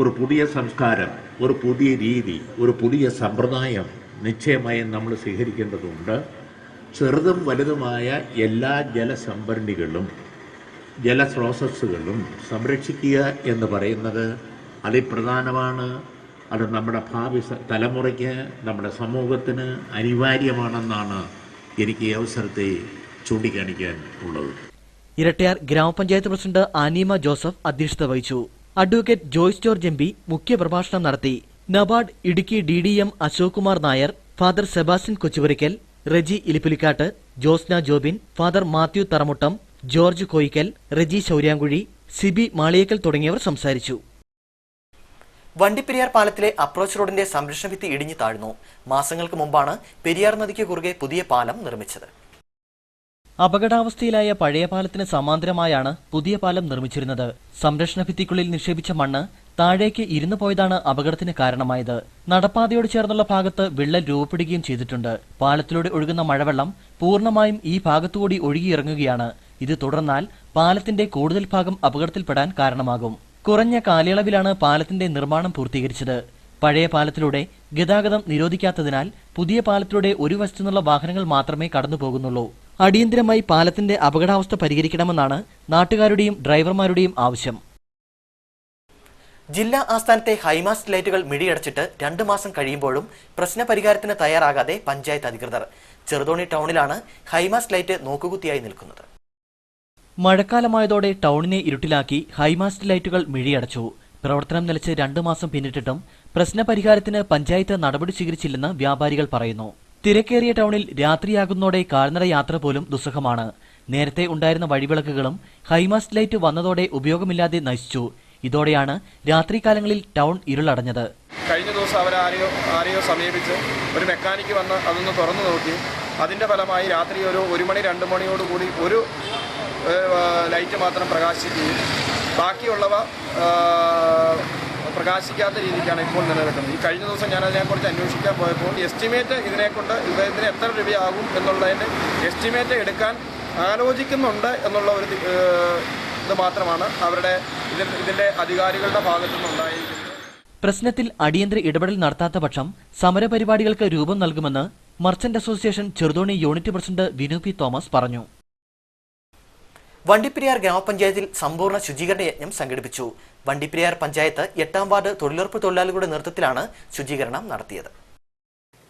ഒരു പുതിയ സംസ്കാരം, ഒരു പുതിയ രീതി, ഒരു പുതിയ സമ്പ്രദായം നിശ്ചയമായും നമ്മൾ സ്വീകരിക്കേണ്ടതുണ്ട്. ചെറുതും വലുതുമായ എല്ലാ ജലസംഭരണികളും ജലസ്രോതസ്സുകളും സംരക്ഷിക്കുക എന്ന് പറയുന്നത് അതിപ്രധാനമാണ്. അത് നമ്മുടെ ഭാവി തലമുറയ്ക്ക്, നമ്മുടെ സമൂഹത്തിന് അനിവാര്യമാണെന്നാണ് എനിക്ക് ഈ അവസരത്തെ ചൂണ്ടിക്കാണിക്കാൻ ഉള്ളത്. ഇരട്ടയാർ ഗ്രാമപഞ്ചായത്ത് പ്രസിഡന്റ് ആനീമ ജോസഫ് അധ്യക്ഷത വഹിച്ചു. Advocate Joyce George MP. മുഖ്യപ്രഭാഷണം നടത്തി. NABARD Idukki DDM Ashok Kumar Nair, father Sebastian Kochupurackal, Reji Ilippulikattu, Josna Jobin, father Mathew Tharamuttam, George Koickal, Reji Shouryamkuzhi, Sibi Maliyekkal തുടങ്ങിയവർ സംസാരിച്ചു. വണ്ടിപ്പെരിയാർ പാലത്തിലെ അപ്രോച്ച് റോഡിന്റെ സംരക്ഷണ ഭിത്തി ഇടിഞ്ഞു താഴ്ന്നു. മാസങ്ങൾക്ക് മുമ്പാണ് പെരിയാർ നദിക്ക് കുറുകെ പുതിയ പാലം നിർമ്മിച്ചത്. അപകടാവസ്ഥയിലായ പഴയ പാലത്തിന് സമാന്തരമായാണ് പുതിയ പാലം നിർമ്മിച്ചിരുന്നത്. സംരക്ഷണ ഭിത്തിക്കുള്ളിൽ നിക്ഷേപിച്ച മണ്ണ് താഴേക്ക് ഇരുന്നു പോയതാണ് അപകടത്തിന് കാരണമായത്. നടപ്പാതയോട് ചേർന്നുള്ള ഭാഗത്ത് വിള്ളൽ രൂപപ്പെടുകയും ചെയ്തിട്ടുണ്ട്. പാലത്തിലൂടെ ഒഴുകുന്ന മഴവെള്ളം പൂർണ്ണമായും ഈ ഭാഗത്തുകൂടി ഒഴുകിയിറങ്ങുകയാണ്. ഇത് തുടർന്നാൽ പാലത്തിന്റെ കൂടുതൽ ഭാഗം അപകടത്തിൽപ്പെടാൻ കാരണമാകും. കുറഞ്ഞ കാലയളവിലാണ് പാലത്തിന്റെ നിർമ്മാണം പൂർത്തീകരിച്ചത്. പഴയ പാലത്തിലൂടെ ഗതാഗതം നിരോധിക്കാത്തതിനാൽ പുതിയ പാലത്തിലൂടെ ഒരു വശത്തു നിന്നുള്ള വാഹനങ്ങൾ മാത്രമേ കടന്നുപോകുന്നുള്ളൂ. അടിയന്തരമായി പാലത്തിന്റെ അപകടാവസ്ഥ പരിഹരിക്കണമെന്നാണ് നാട്ടുകാരുടെയും ഡ്രൈവർമാരുടെയും ആവശ്യം. ജില്ലാ ആസ്ഥാനത്തെ ഹൈമാസ്റ്റ് ലൈറ്റുകൾ മിഴിയടച്ചിട്ട് 2 മാസം കഴിയുമ്പോഴും പ്രശ്നപരിഹാരത്തിന് തയ്യാറാകാതെ പഞ്ചായത്ത് അധികൃതർ. ചെറുതോണി ടൗണിലാണ് ഹൈമാസ്റ്റ് ലൈറ്റ് നോക്കുകുത്തിയായി നിൽക്കുന്നത്. മഴക്കാലമായതോടെ ടൗണിനെ ഇരുട്ടിലാക്കി ഹൈമാസ്റ്റ് ലൈറ്റുകൾ മിഴിയടച്ചു. പ്രവർത്തനം നിലച്ച് 2 മാസം പിന്നിട്ടിട്ടും പ്രശ്നപരിഹാരത്തിന് പഞ്ചായത്ത് നടപടി സ്വീകരിച്ചില്ലെന്ന് വ്യാപാരികൾ പറയുന്നു. തിരക്കേറിയ ടൗണിൽ രാത്രിയാകുന്നതോടെ കാൽനട യാത്ര പോലും ദുസ്സഹമാണ്. നേരത്തെ ഉണ്ടായിരുന്ന വഴിവിളക്കുകളും ഹൈമാസ്റ്റ് ലൈറ്റ് വന്നതോടെ ഉപയോഗമില്ലാതെ നശിച്ചു. ഇതോടെയാണ് രാത്രികാലങ്ങളിൽ ടൗൺ ഇരുളടഞ്ഞത്. കഴിഞ്ഞ ദിവസം ആരെയോ സമീപിച്ച് ഒരു മെക്കാനിക്ക് വന്ന് അതൊന്ന് തുറന്നു നോക്കി. അതിന്റെ ഫലമായി രാത്രി ഒരു 1 മണി 2 മണിയോടുകൂടി ഒരു ലൈറ്റ് മാത്രം പ്രകാശിക്കുകയും ബാക്കിയുള്ളവ പ്രകാശിക്കാത്ത രീതിക്കാണ് ഇപ്പോൾ നിലനിൽക്കുന്നത്. ഈ കഴിഞ്ഞ ദിവസം ഞാൻ അതിനെക്കുറിച്ച് അന്വേഷിക്കാൻ പോയപ്പോൾ എസ്റ്റിമേറ്റ് ഇതിനെ എത്ര രൂപയാകും എന്നുള്ളതിൻ്റെ എസ്റ്റിമേറ്റ് എടുക്കാൻ ആലോചിക്കുന്നുണ്ട് എന്നുള്ള ഒരു ഇത് മാത്രമാണ് ഇതിന്റെ അധികാരികളുടെ ഭാഗത്തു നിന്നുണ്ടായിരിക്കുന്നത്. പ്രശ്നത്തിൽ അടിയന്തര ഇടപെടൽ നടത്താത്ത പക്ഷം സമരപരിപാടികൾക്ക് രൂപം നൽകുമെന്ന് merchant association Cheruthoni unit president Vinu P Thomas പറഞ്ഞു. വണ്ടിപ്പെരിയാർ ഗ്രാമപഞ്ചായത്തിൽ സമ്പൂർണ്ണ ശുചീകരണ യജ്ഞം സംഘടിപ്പിച്ചു. വണ്ടിപ്പെരിയാർ പഞ്ചായത്ത് 8ാം വാർഡ് തൊഴിലുറപ്പ് തൊഴിലാളികളുടെ നേതൃത്വത്തിലാണ് ശുചീകരണം നടത്തിയത്.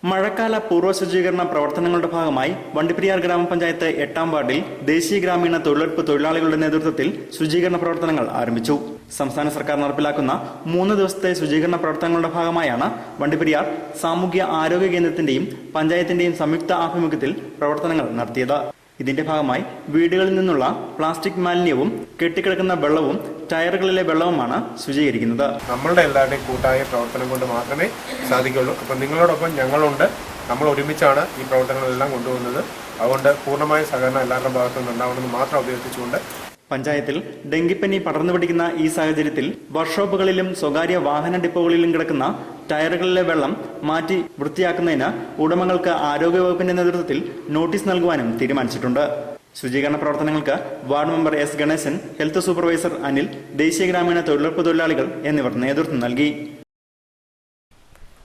മഴക്കാല പൂർവ്വ ശുചീകരണ പ്രവർത്തനങ്ങളുടെ ഭാഗമായി വണ്ടിപ്പെരിയാർ ഗ്രാമപഞ്ചായത്ത് 8ാം വാർഡിൽ ദേശീയ ഗ്രാമീണ തൊഴിലുറപ്പ് തൊഴിലാളികളുടെ നേതൃത്വത്തിൽ ശുചീകരണ പ്രവർത്തനങ്ങൾ ആരംഭിച്ചു. സംസ്ഥാന സർക്കാർ നടപ്പിലാക്കുന്ന 3 ദിവസത്തെ ശുചീകരണ പ്രവർത്തനങ്ങളുടെ ഭാഗമായാണ് വണ്ടിപ്പെരിയാർ സാമൂഹ്യ ആരോഗ്യ കേന്ദ്രത്തിന്റെയും പഞ്ചായത്തിന്റെയും സംയുക്ത ആഭിമുഖ്യത്തിൽ പ്രവർത്തനങ്ങൾ നടത്തിയത്. ഇതിന്റെ ഭാഗമായി വീടുകളിൽ നിന്നുള്ള പ്ലാസ്റ്റിക് മാലിന്യവും കെട്ടിക്കിടക്കുന്ന വെള്ളവും ടയറുകളിലെ വെള്ളവുമാണ് ശുചീകരിക്കുന്നത്. നമ്മളുടെ എല്ലാവരുടെയും കൂട്ടായ പ്രവർത്തനം കൊണ്ട് മാത്രമേ സാധിക്കുള്ളൂ. അപ്പം നിങ്ങളോടൊപ്പം ഞങ്ങളുണ്ട്. നമ്മൾ ഒരുമിച്ചാണ് ഈ പ്രവർത്തനങ്ങളെല്ലാം കൊണ്ടുപോകുന്നത്. അതുകൊണ്ട് പൂർണ്ണമായ സഹകരണം എല്ലാവരുടെ ഭാഗത്തു നിന്നുണ്ടാവണമെന്ന് മാത്രം അഭ്യർത്ഥിച്ചുകൊണ്ട് പഞ്ചായത്തിൽ ഡെങ്കിപ്പനി പടർന്നു പിടിക്കുന്ന ഈ സാഹചര്യത്തിൽ വർക്ക്ഷോപ്പുകളിലും സ്വകാര്യ വാഹന ഡിപ്പോകളിലും കിടക്കുന്ന ടയറുകളിലെ വെള്ളം മാറ്റി വൃത്തിയാക്കുന്നതിന് ഉടമകൾക്ക് ആരോഗ്യവകുപ്പിന്റെ നേതൃത്വത്തിൽ നോട്ടീസ് നൽകുവാനും തീരുമാനിച്ചിട്ടുണ്ട്. ശുചീകരണ പ്രവർത്തനങ്ങൾക്ക് ward member S Ganesan, health supervisor Anil, ദേശീയ ഗ്രാമീണ തൊഴിലുറപ്പ് തൊഴിലാളികൾ എന്നിവർ നേതൃത്വം നൽകി.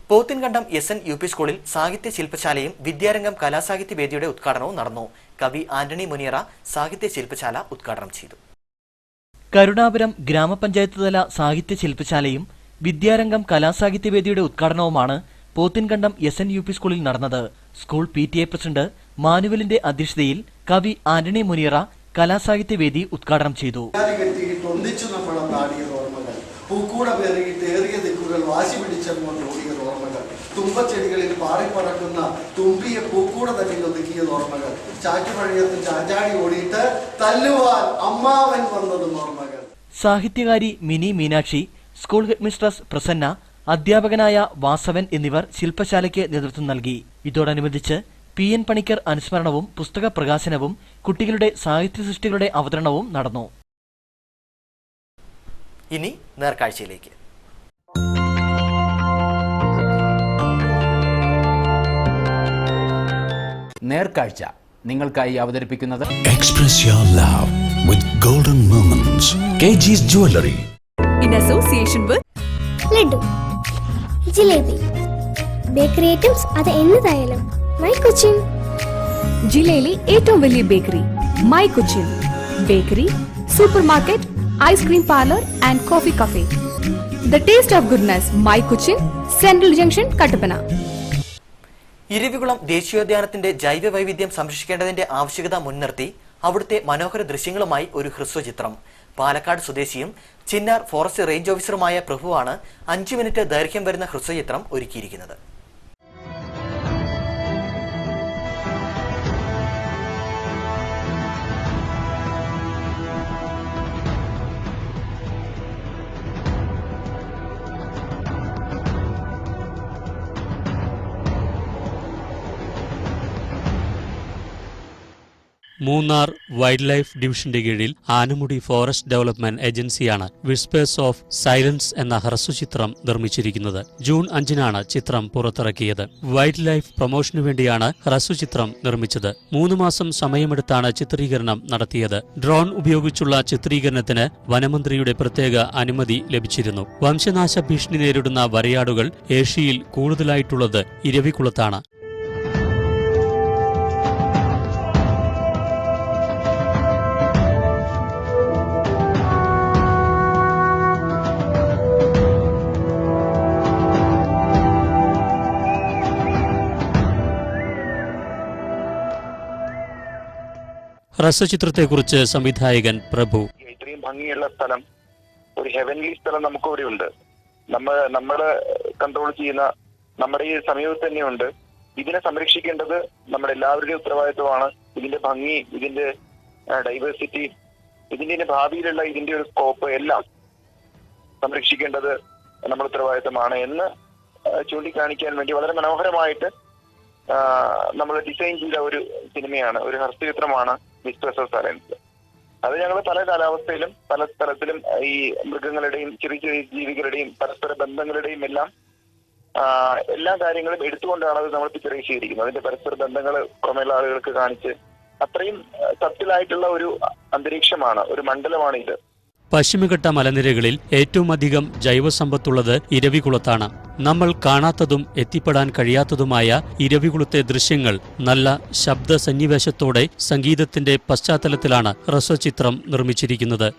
പോത്തിൻകണ്ടം SN UP സ്കൂളിൽ സാഹിത്യ ശില്പശാലയും വിദ്യാരംഗം കലാസാഹിത്യ വേദിയുടെ ഉദ്ഘാടനവും നടന്നു. കവി ആന്റണി മുനിയറ സാഹിത്യ ശില്പശാല ഉദ്ഘാടനം ചെയ്തു. കരുണാപുരം ഗ്രാമപഞ്ചായത്ത് തല സാഹിത്യ ശില്പശാലയും വിദ്യാരംഗം കലാസാഹിത്യ വേദിയുടെ ഉദ്ഘാടനവുമാണ് പോത്തിൻകണ്ടം SN UP സ്കൂളിൽ നടന്നത്. സ്കൂൾ PTA പ്രസിഡന്റ് മാനുവലിന്റെ അധ്യക്ഷതയിൽ കവി ആന്റണി മുനിയറ കലാസാഹിത്യ വേദി ഉദ്ഘാടനം ചെയ്തു. പൂക്കൂട പേറിയിട്ട് ഏറിയ ദിക്കുകൾ വാശി പിടിച്ചുകൊണ്ട് ഓടിയ ഓർമ്മകൾ, തുമ്പച്ചെടികളിൽ പാറിപ്പറക്കുന്ന തുമ്പിയെ പൂക്കൂട തന്നിൽ ഒതുക്കിയ ഓർമ്മകൾ, ചാറ്റുമഴയത്തിൽ ചാഞ്ചാടി ഓടിയിട്ട് തല്ലുവാൻ അമ്മാവൻ വന്നതും ഓർമ്മകൾ. സാഹിത്യകാരി മിനി മീനാക്ഷി, സ്കൂൾ ഹെഡ്മിസ്ട്രസ് പ്രസന്ന, അധ്യാപകനായ വാസവൻ എന്നിവർ ശില്പശാലയ്ക്ക് നേതൃത്വം നൽകി. ഇതോടനുബന്ധിച്ച് PN പണിക്കർ അനുസ്മരണവും പുസ്തക പ്രകാശനവും കുട്ടികളുടെ സാഹിത്യ സൃഷ്ടികളുടെ അവതരണവും നടന്നു. ഇനി നേർക്കാഴ്ചയിലേക്ക്. നേർക്കാഴ്ച നിങ്ങൾക്കായി അവതരിപ്പിക്കുന്നത് Express your love with golden moments. KG's Jewelry. In association with laddu, jalebi, bakery items അത് എന്നതായാലും മൈ കൊച്ചിൻ. ജില്ലയിലെ ഏറ്റവും വലിയ bakery my Cochin. Bakery, super market, ice cream parlour and coffee cafe. The taste of goodness. My Cochin, central junction, Kattappana. Eravikulam ദേശീയോദ്യാനത്തിന്റെ ജൈവ വൈവിധ്യം സംരക്ഷിക്കേണ്ടതിന്റെ ആവശ്യകത മുൻനിർത്തി അവിടുത്തെ മനോഹര ദൃശ്യങ്ങളുമായി ഒരു ഹ്രസ്വചിത്രം. പാലക്കാട് സ്വദേശിയും ചിന്നാർ ഫോറസ്റ്റ് റേഞ്ച് ഓഫീസറുമായ പ്രഭുവാണ് 5 മിനിറ്റ് ദൈർഘ്യം വരുന്ന ഹ്രസ്വചിത്രം ഒരുക്കിയിരിക്കുന്നത്. മൂന്നാർ വൈൽഡ് ലൈഫ് ഡിവിഷന്റെ കീഴിൽ ആനമുടി ഫോറസ്റ്റ് ഡെവലപ്മെന്റ് ഏജൻസിയാണ് വിസ്പേഴ്സ് ഓഫ് സൈലൻസ് എന്ന ഹ്രസ്വചിത്രം നിർമ്മിച്ചിരിക്കുന്നത്. ജൂൺ 5-നാണ് ചിത്രം പുറത്തിറക്കിയത്. വൈൽഡ് ലൈഫ് പ്രൊമോഷനു വേണ്ടിയാണ് ഹ്രസ്വചിത്രം നിർമ്മിച്ചത്. 3 മാസം സമയമെടുത്താണ് ചിത്രീകരണം നടത്തിയത്. ഡ്രോൺ ഉപയോഗിച്ചുള്ള ചിത്രീകരണത്തിന് വനമന്ത്രിയുടെ പ്രത്യേക അനുമതി ലഭിച്ചിരുന്നു. വംശനാശ ഭീഷണി നേരിടുന്ന വരയാടുകൾ ഏഷ്യയിൽ കൂടുതലായിട്ടുള്ളത് ഇരവികുളത്താണ്. ഹ്രസ്വചിത്രത്തെക്കുറിച്ച് സംവിധായകൻ പ്രഭു. ഇത്രയും ഭംഗിയുള്ള സ്ഥലം, ഒരു ഹെവൻലി സ്ഥലം നമുക്കിവിടെ ഉണ്ട്. നമ്മുടെ കൺട്രോൾ ചെയ്യുന്ന നമ്മുടെ ഈ സമീപത്ത് തന്നെയുണ്ട്. ഇതിനെ സംരക്ഷിക്കേണ്ടത് നമ്മുടെ എല്ലാവരുടെയും ഉത്തരവാദിത്വമാണ്. ഇതിന്റെ ഭംഗി, ഇതിന്റെ ഡൈവേഴ്സിറ്റി, ഇതിന്റെ ഭാവിയിലുള്ള ഇതിന്റെ ഒരു സ്കോപ്പ് എല്ലാം സംരക്ഷിക്കേണ്ടത് നമ്മുടെ ഉത്തരവാദിത്വമാണ് എന്ന് ചൂണ്ടിക്കാണിക്കാൻ വേണ്ടി വളരെ മനോഹരമായിട്ട് നമ്മൾ ഡിസൈൻ ചെയ്ത ഒരു സിനിമയാണ്, ഒരു ഹ്രസ്വചിത്രമാണ് വിസ്പേഴ്സ് ഓഫ് സൈലൻസ്. അത് ഞങ്ങൾ പല കാലാവസ്ഥയിലും പല സ്ഥലത്തിലും ഈ മൃഗങ്ങളുടെയും ചെറിയ ചെറിയ ജീവികളുടെയും പരസ്പര ബന്ധങ്ങളുടെയും എല്ലാ കാര്യങ്ങളും എടുത്തുകൊണ്ടാണ് അത് നമ്മൾ പിക്ചറൈസ് ചെയ്തിരിക്കുന്നത്. അതിന്റെ പരസ്പര ബന്ധങ്ങൾ പുറമേയുള്ള ആളുകൾക്ക് കാണിച്ച് അത്രയും സത്യമായിട്ടുള്ള ഒരു അന്തരീക്ഷമാണ്, ഒരു മണ്ഡലമാണ് ഇത്. പശ്ചിമഘട്ട മലനിരകളിൽ ഏറ്റവും അധികം ജൈവസമ്പത്തുള്ളത് ഇരവികുളത്താണ്. നമ്മൾ കാണാത്തതും എത്തിപ്പെടാൻ കഴിയാത്തതുമായ ഇരവികുളത്തെ ദൃശ്യങ്ങൾ നല്ല ശബ്ദ സന്നിവേശത്തോടെ സംഗീതത്തിന്റെ പശ്ചാത്തലത്തിലാണ് ഹ്രസ്വചിത്രം നിർമ്മിച്ചിരിക്കുന്നത്.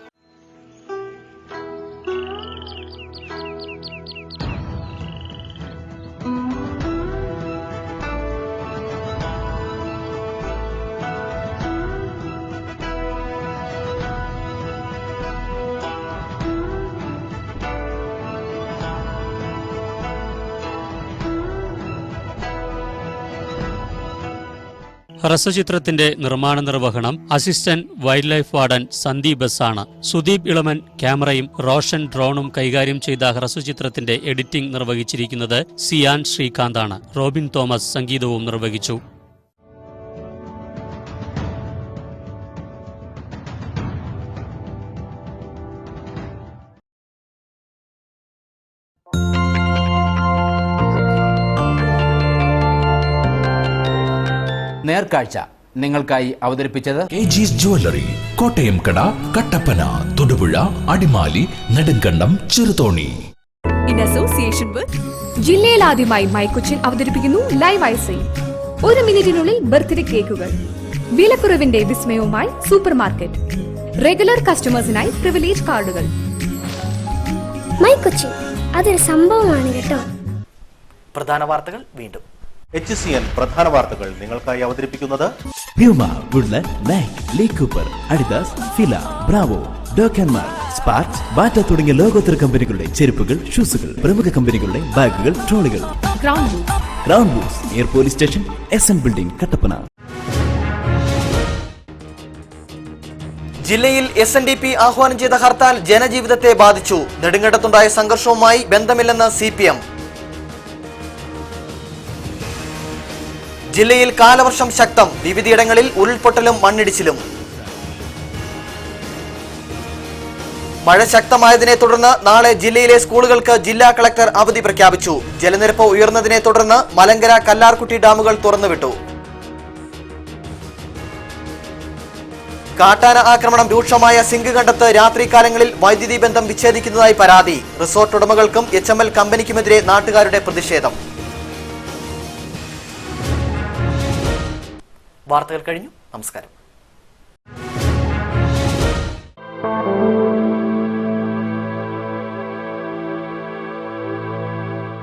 ഹ്രസ്വചിത്രത്തിന്റെ നിർമ്മാണ നിർവഹണം assistant wild life warden Sandeep S ആണ്. സുദീപ് ഇളമൻ ക്യാമറയും റോഷൻ ഡ്രോണും കൈകാര്യം ചെയ്ത ഹ്രസ്വചിത്രത്തിന്റെ എഡിറ്റിംഗ് നിർവഹിച്ചിരിക്കുന്നത് സിയാൻ ശ്രീകാന്താണ്. റോബിൻ തോമസ് സംഗീതവും നിർവഹിച്ചു. നേർക്കാഴ്ച നിങ്ങൾക്കായി അവതരിപ്പിച്ചത് KG's Jewelry. കോട്ടയം കട, Kattappana, Thodupuzha, Adimali, Nedumkandam, Cheruthoni. In association with ജില്ലയിൽ ആദ്യമായി മൈ കൊച്ചിൻ അവതരിപ്പിക്കുന്നു ലൈവ് ഐസിംഗ്. 1 മിനിറ്റിനുള്ളിൽ ബർത്ത്ഡേ കേക്കുകൾ. വിലക്കുറവിന്റെ വിസ്മയവുമായി സൂപ്പർ മാർക്കറ്റ്. റെഗുലർ കസ്റ്റമേഴ്സിനായി പ്രിവിലേജ് കാർഡുകൾ. മൈ കൊച്ചിൻ അതൊരു സംഭവമാണ് കേട്ടോ. പ്രധാന വാർത്തകൾ വീണ്ടും. HCN പ്രധാന വാർത്തകൾ നിങ്ങൾക്കായി അവതരിപ്പിക്കുന്നത് Puma, Woodland, Nike, Lee Cooper, Adidas, Fila, Bravo, Dokenmark, Sparks, Bata തുടങ്ങിയ ലോകോത്തര കമ്പനികളുടെ ചെരുപ്പുകൾ, ഷൂസുകൾ, പ്രമുഖ കമ്പനികളുടെ ബാഗുകൾ, ട്രോളികൾ. ഗ്രൗണ്ട് ബൂസ്, air police station, SN building, Kattappana. ജില്ലയിൽ SNDP ആഹ്വാനം ചെയ്ത ഹർത്താൽ ജനജീവിതത്തെ ബാധിച്ചു. നെടുങ്കണ്ടത്തുണ്ടായ സംഘർഷവുമായി ബന്ധമില്ലെന്ന് CPM. ജില്ലയിൽ കാലവർഷം ശക്തം, വിവിധയിടങ്ങളിൽ ഉരുൾപൊട്ടലും മണ്ണിടിച്ചിലും. മഴ ശക്തമായതിനെ തുടർന്ന് നാളെ ജില്ലയിലെ സ്കൂളുകൾക്ക് ജില്ലാ കളക്ടർ അവധി പ്രഖ്യാപിച്ചു. ജലനിരപ്പ് ഉയർന്നതിനെ തുടർന്ന് മലങ്കര, കല്ലാർകുട്ടി ഡാമുകൾ തുറന്നുവിട്ടു. കാട്ടാന ആക്രമണം രൂക്ഷമായ സിംഗുകണ്ടത്ത് രാത്രികാലങ്ങളിൽ വൈദ്യുതി ബന്ധം വിച്ഛേദിക്കുന്നതായി പരാതി. റിസോർട്ട് ഉടമകൾക്കും HML കമ്പനിക്കുമെതിരെ നാട്ടുകാരുടെ പ്രതിഷേധം. വാർത്തകൾ കഴിഞ്ഞു. നമസ്കാരം.